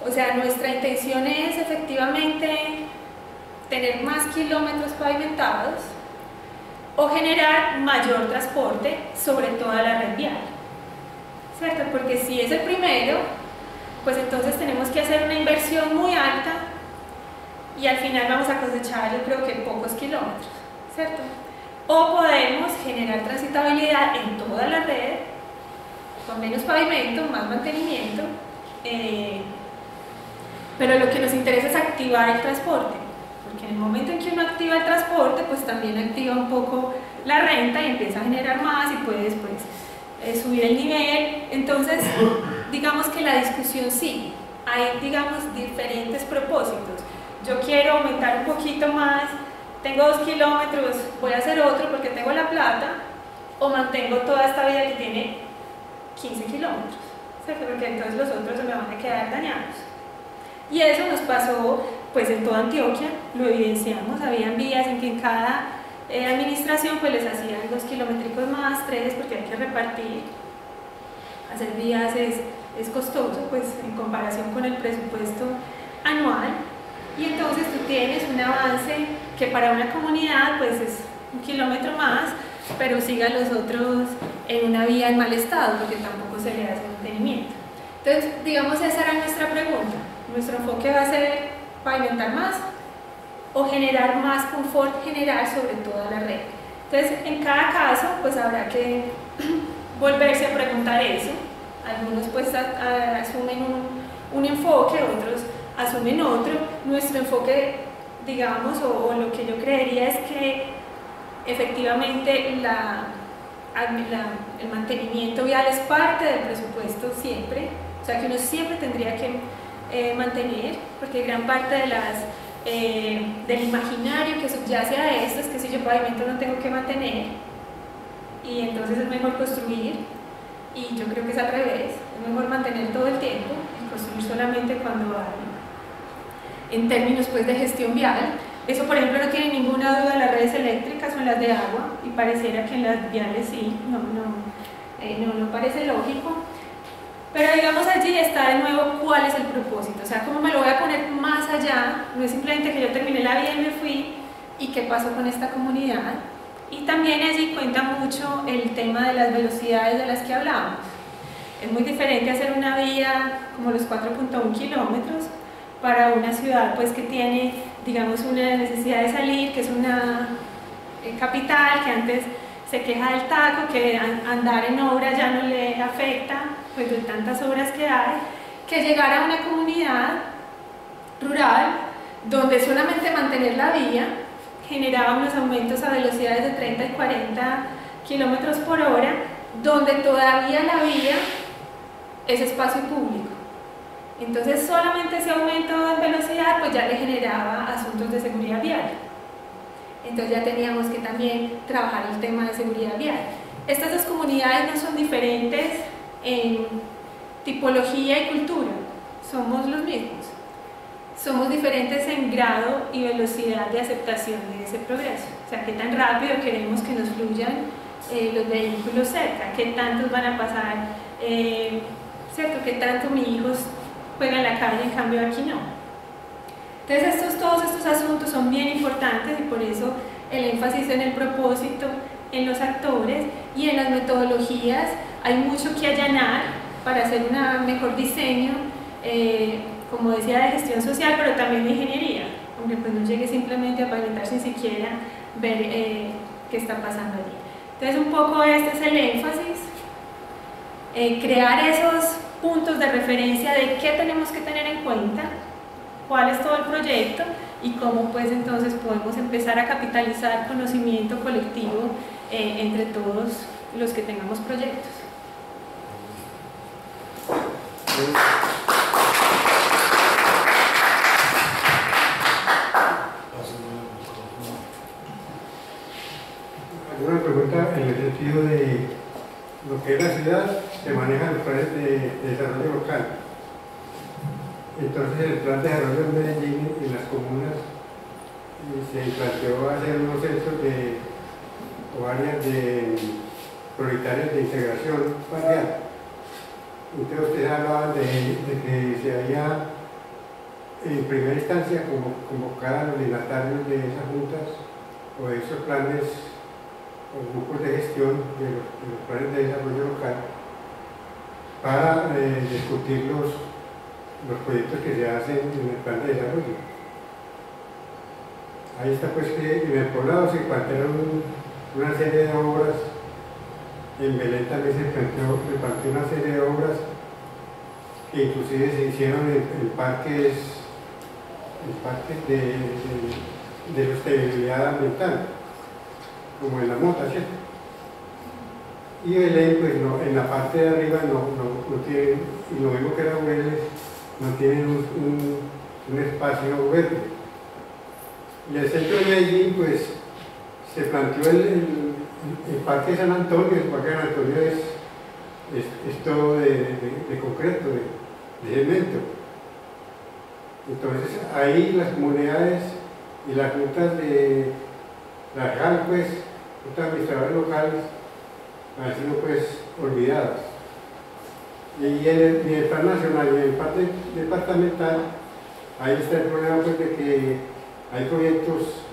o sea, nuestra intención es efectivamente tener más kilómetros pavimentados o generar mayor transporte sobre toda la red vial, ¿cierto? Porque si es el primero, pues entonces tenemos que hacer una inversión muy alta y al final vamos a cosechar, yo creo que pocos kilómetros, ¿cierto? O podemos generar transitabilidad en toda la red, con menos pavimento, más mantenimiento, pero lo que nos interesa es activar el transporte, porque en el momento en que uno activa el transporte, pues también activa un poco la renta y empieza a generar más y puede después subir el nivel. Entonces, digamos que la discusión sí, hay, digamos, diferentes propósitos. Yo quiero aumentar un poquito más, tengo 2 kilómetros, voy a hacer otro porque tengo la plata, o mantengo toda esta vía que tiene 15 kilómetros, ¿cierto? Porque entonces los otros se me van a quedar dañados. Y eso nos pasó pues en toda Antioquia, lo evidenciamos, habían vías en que en cada administración pues les hacían 2 kilométricos más, 3, porque hay que repartir. Hacer vías es costoso pues en comparación con el presupuesto anual, y entonces tú tienes un avance que para una comunidad pues es 1 kilómetro más, pero siga los otros en una vía en mal estado porque tampoco se le hace mantenimiento. Entonces, digamos, esa era nuestra pregunta. Nuestro enfoque va a ser pavimentar más o generar más confort general sobre toda la red. Entonces, en cada caso, pues habrá que volverse a preguntar eso. Algunos pues asumen un enfoque, otros asumen otro. Nuestro enfoque, digamos, o lo que yo creería es que efectivamente el mantenimiento vial es parte del presupuesto siempre, o sea que uno siempre tendría que mantener, porque gran parte de del imaginario que subyace a esto es que si yo pavimento no tengo que mantener y entonces es mejor construir, y yo creo que es al revés, es mejor mantener todo el tiempo y construir solamente cuando hay, en términos pues de gestión vial. Eso, por ejemplo, no tiene ninguna duda en las redes eléctricas o en las de agua, y pareciera que en las viales sí, no parece lógico. Pero digamos, allí está de nuevo cuál es el propósito, o sea, cómo me lo voy a poner más allá. No es simplemente que yo terminé la vía y me fui, y qué pasó con esta comunidad. Y también allí cuenta mucho el tema de las velocidades de las que hablamos. Es muy diferente hacer una vía como los 4.1 kilómetros para una ciudad pues que tiene, digamos, una necesidad de salir, que es una capital que antes se queja del taco, que andar en obra ya no le afecta, pues de tantas obras que hay, que llegar a una comunidad rural donde solamente mantener la vía generaba unos aumentos a velocidades de 30 y 40 kilómetros por hora, donde todavía la vía es espacio público. Entonces solamente ese aumento en velocidad pues ya le generaba asuntos de seguridad vial. Entonces ya teníamos que también trabajar el tema de seguridad vial. Estas dos comunidades no son diferentes en tipología y cultura, somos los mismos. Somos diferentes en grado y velocidad de aceptación de ese progreso. O sea, qué tan rápido queremos que nos fluyan los vehículos cerca, qué tantos van a pasar, ¿cierto? Qué tanto mi hijo juega en la calle, en cambio aquí no. Entonces todos estos asuntos son bien importantes, y por eso el énfasis en el propósito, en los actores y en las metodologías. Hay mucho que allanar para hacer un mejor diseño, como decía, de gestión social, pero también de ingeniería, aunque pues no llegue simplemente a pavimentar sin siquiera ver qué está pasando allí. Entonces un poco este es el énfasis, crear esos puntos de referencia de qué tenemos que tener en cuenta, cuál es todo el proyecto y cómo pues entonces podemos empezar a capitalizar conocimiento colectivo entre todos los que tengamos proyectos. Una pregunta en el sentido de lo que es la ciudad, se manejan los planes de desarrollo local. Entonces, el plan de desarrollo en Medellín y en las comunas se planteó hacer unos centros o áreas prioritarias de integración barrial. Entonces, ustedes hablaban de que se había, en primera instancia, convocar a los dignatarios de esas juntas o de esos planes o grupos de gestión de los planes de desarrollo local para discutir los proyectos que se hacen en el plan de desarrollo. Ahí está pues que en el poblado se plantearon una serie de obras, en Belén también se planteó una serie de obras que inclusive se hicieron en parques de sostenibilidad ambiental, como en la mota, ¿cierto? Y Belén, pues no, en la parte de arriba no tienen, y lo mismo que las Hueles, no tienen un espacio verde. Y el centro de Medellín, pues, se planteó el Parque San Antonio. El Parque San Antonio es todo de concreto, de cemento. Entonces, ahí las comunidades y las juntas de la RAL, pues, juntas administradoras locales, han sido, pues, olvidadas. Y en el plan nacional y en el plan departamental, ahí está el problema, pues, de que hay proyectos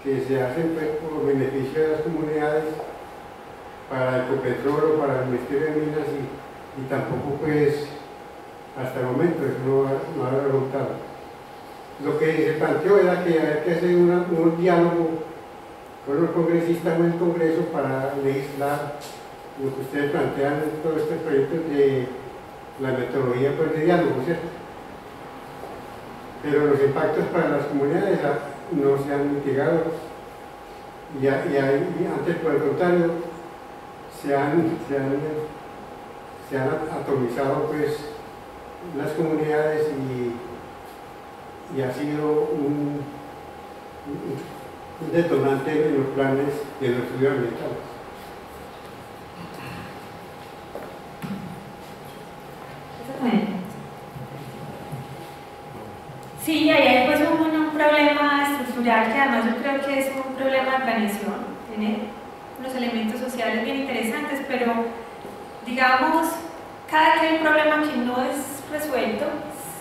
que se hacen, pues, por beneficio de las comunidades para Ecopetrol o para el Ministerio de Minas y tampoco, pues, hasta el momento eso no ha resultado. Lo que se planteó era que había que hacer un diálogo con los congresistas o en el Congreso para legislar lo que ustedes plantean en todos estos proyectos de la metodología, pues, de diálogo, ¿cierto? Pero los impactos para las comunidades no se han mitigado y antes, por el contrario, se han atomizado, pues, las comunidades y ha sido un detonante en los planes de los estudios ambientales. Sí, ahí hay pues un problema estructural que además yo creo que es un problema de planeación. Tiene unos elementos sociales bien interesantes, pero digamos, cada que hay un problema que no es resuelto,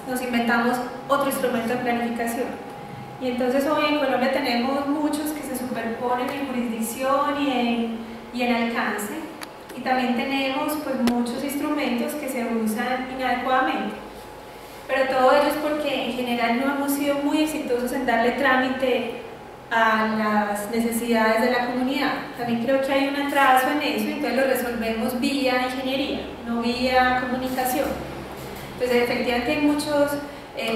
nos inventamos otro instrumento de planificación. Y entonces hoy en Colombia tenemos muchos que se superponen en jurisdicción y en alcance, y también tenemos pues muchos instrumentos que se usan inadecuadamente. Pero todo ello es porque en general no hemos sido muy exitosos en darle trámite a las necesidades de la comunidad. También creo que hay un atraso en eso, y entonces lo resolvemos vía ingeniería, no vía comunicación. Entonces efectivamente hay muchos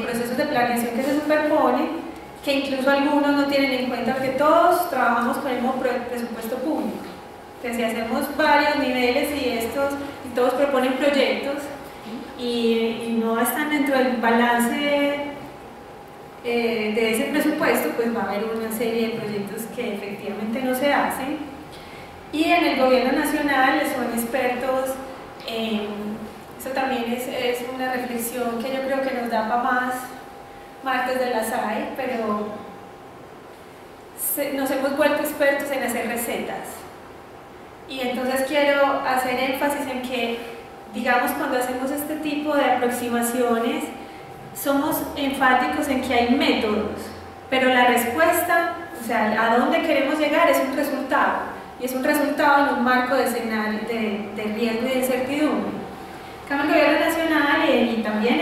procesos de planeación que se superponen, que incluso algunos no tienen en cuenta que todos trabajamos con el mismo presupuesto público. Entonces si hacemos varios niveles y todos proponen proyectos y no están dentro del balance de ese presupuesto, pues va a haber una serie de proyectos que efectivamente no se hacen. Y en el gobierno nacional son expertos en... Eso también es una reflexión que yo creo que nos da para más martes de la SAE, pero nos hemos vuelto expertos en hacer recetas. Y entonces quiero hacer énfasis en que, digamos, cuando hacemos este tipo de aproximaciones, somos enfáticos en que hay métodos, pero la respuesta, o sea, a dónde queremos llegar es un resultado, y es un resultado en un marco de escenario de riesgo y de incertidumbre. En el gobierno nacional y también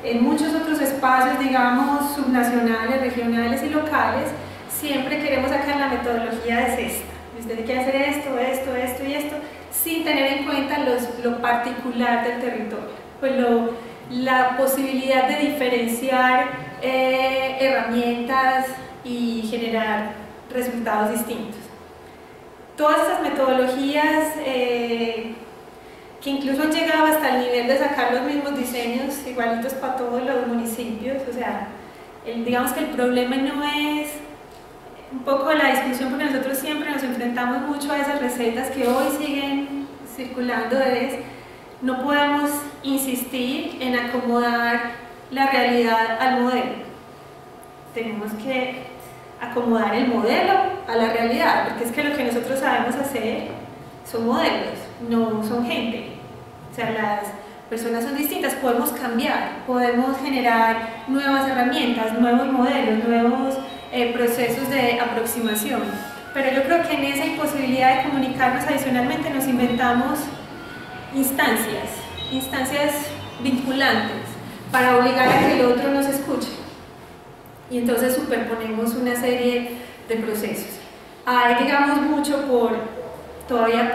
en muchos otros espacios, digamos, subnacionales, regionales y locales, siempre queremos sacar la metodología de cesta. Usted quiere hacer esto, esto, esto y esto, sin tener en cuenta lo particular del territorio, pues la posibilidad de diferenciar herramientas y generar resultados distintos. todas esas metodologías que incluso han llegado hasta el nivel de sacar los mismos diseños igualitos para todos los municipios. O sea, digamos que el problema no es un poco la discusión, porque nosotros siempre nos enfrentamos mucho a esas recetas que hoy siguen circulando, no podemos insistir en acomodar la realidad al modelo. Tenemos que acomodar el modelo a la realidad, porque es que lo que nosotros sabemos hacer son modelos, no son gente. O sea, las personas son distintas, podemos cambiar, podemos generar nuevas herramientas, nuevos modelos, nuevos procesos de aproximación. Pero yo creo que en esa imposibilidad de comunicarnos, adicionalmente nos inventamos instancias vinculantes para obligar a que el otro nos escuche. Y entonces superponemos una serie de procesos. Hay, digamos, mucho todavía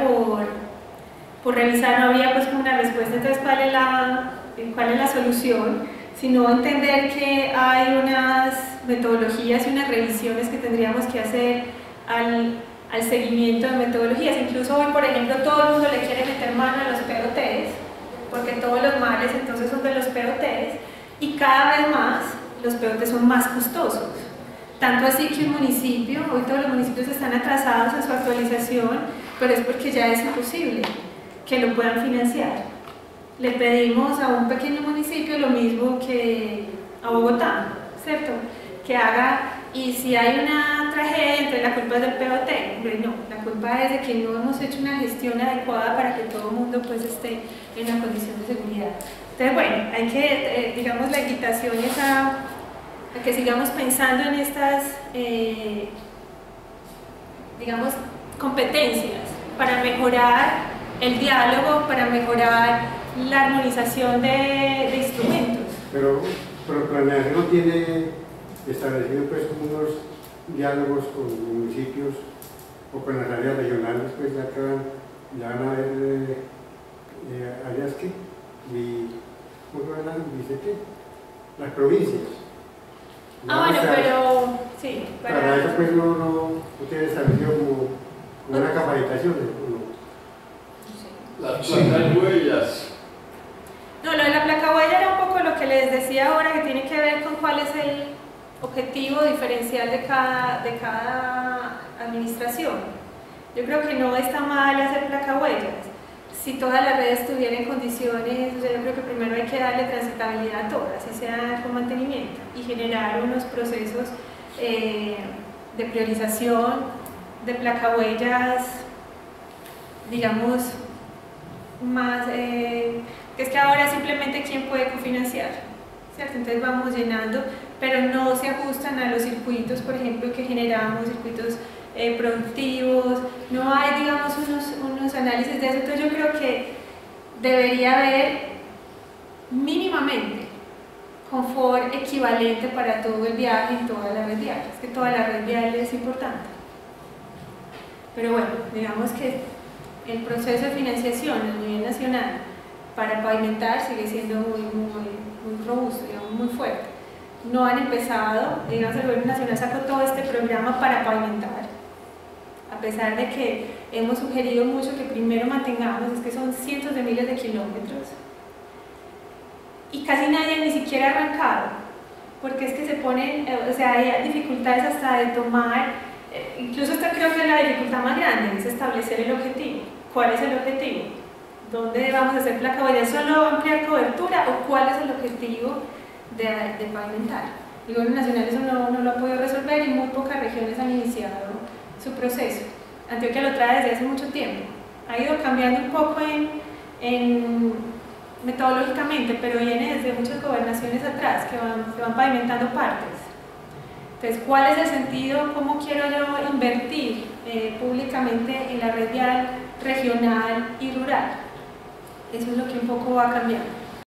por revisar, no habría pues como una respuesta. Entonces, ¿cuál es la solución? Sino entender que hay unas metodologías y unas revisiones que tendríamos que hacer al seguimiento de metodologías. Incluso hoy, por ejemplo, todo el mundo le quiere meter mano a los POTs, porque todos los males entonces son de los POTs, y cada vez más los POTs son más costosos. Tanto así que un municipio, hoy todos los municipios están atrasados en su actualización, pero es porque ya es imposible que lo puedan financiar. Le pedimos a un pequeño municipio lo mismo que a Bogotá, ¿cierto? Que haga, y si hay una tragedia, entonces la culpa es del POT. No, la culpa es de que no hemos hecho una gestión adecuada para que todo el mundo pues esté en una condición de seguridad. Entonces, bueno, hay que, digamos, la invitación es a que sigamos pensando en estas, digamos, competencias para mejorar el diálogo, para mejorar la armonización de instrumentos. Pero Planeación no tiene establecido pues como unos diálogos con municipios o con las áreas regionales, pues ya van a ver áreas que, ¿cómo se llaman? Dice que las provincias. Bueno, pero sí. Para eso pues no tiene establecido como una capacitación, ¿no? Las placas huellas. No, lo de la placa huella era un poco lo que les decía ahora, que tiene que ver con cuál es el objetivo diferencial de cada administración. Yo creo que no está mal hacer placa huellas. Si toda la red estuviera en condiciones, yo creo que primero hay que darle transitabilidad a todas, así sea con mantenimiento, y generar unos procesos de priorización de placa huellas, digamos, más, que es que ahora simplemente quién puede cofinanciar, ¿cierto? Entonces vamos llenando, pero no se ajustan a los circuitos, por ejemplo, que generamos, circuitos productivos, no hay, digamos, unos análisis de eso. Entonces yo creo que debería haber mínimamente confort equivalente para todo el viaje y toda la red vial. Es que toda la red vial es importante. Pero bueno, digamos que el proceso de financiación a nivel nacional para pavimentar sigue siendo muy robusto, digamos, muy fuerte. No han empezado, digamos, el gobierno nacional sacó todo este programa para pavimentar, a pesar de que hemos sugerido mucho que primero mantengamos, es que son cientos de miles de kilómetros, y casi nadie ni siquiera ha arrancado, porque es que se ponen, o sea, hay dificultades hasta de tomar, incluso esta creo que es la dificultad más grande, es establecer el objetivo. ¿Cuál es el objetivo? ¿Dónde vamos a hacer placa huella? ¿Solo ampliar cobertura o cuál es el objetivo de pavimentar? El gobierno nacional eso no lo ha podido resolver y muy pocas regiones han iniciado su proceso. Antioquia lo trae desde hace mucho tiempo. Ha ido cambiando un poco metodológicamente, pero viene desde muchas gobernaciones atrás que van pavimentando partes. Entonces, ¿cuál es el sentido? ¿Cómo quiero yo invertir públicamente en la red vial regional y rural? Eso es lo que un poco va a cambiar.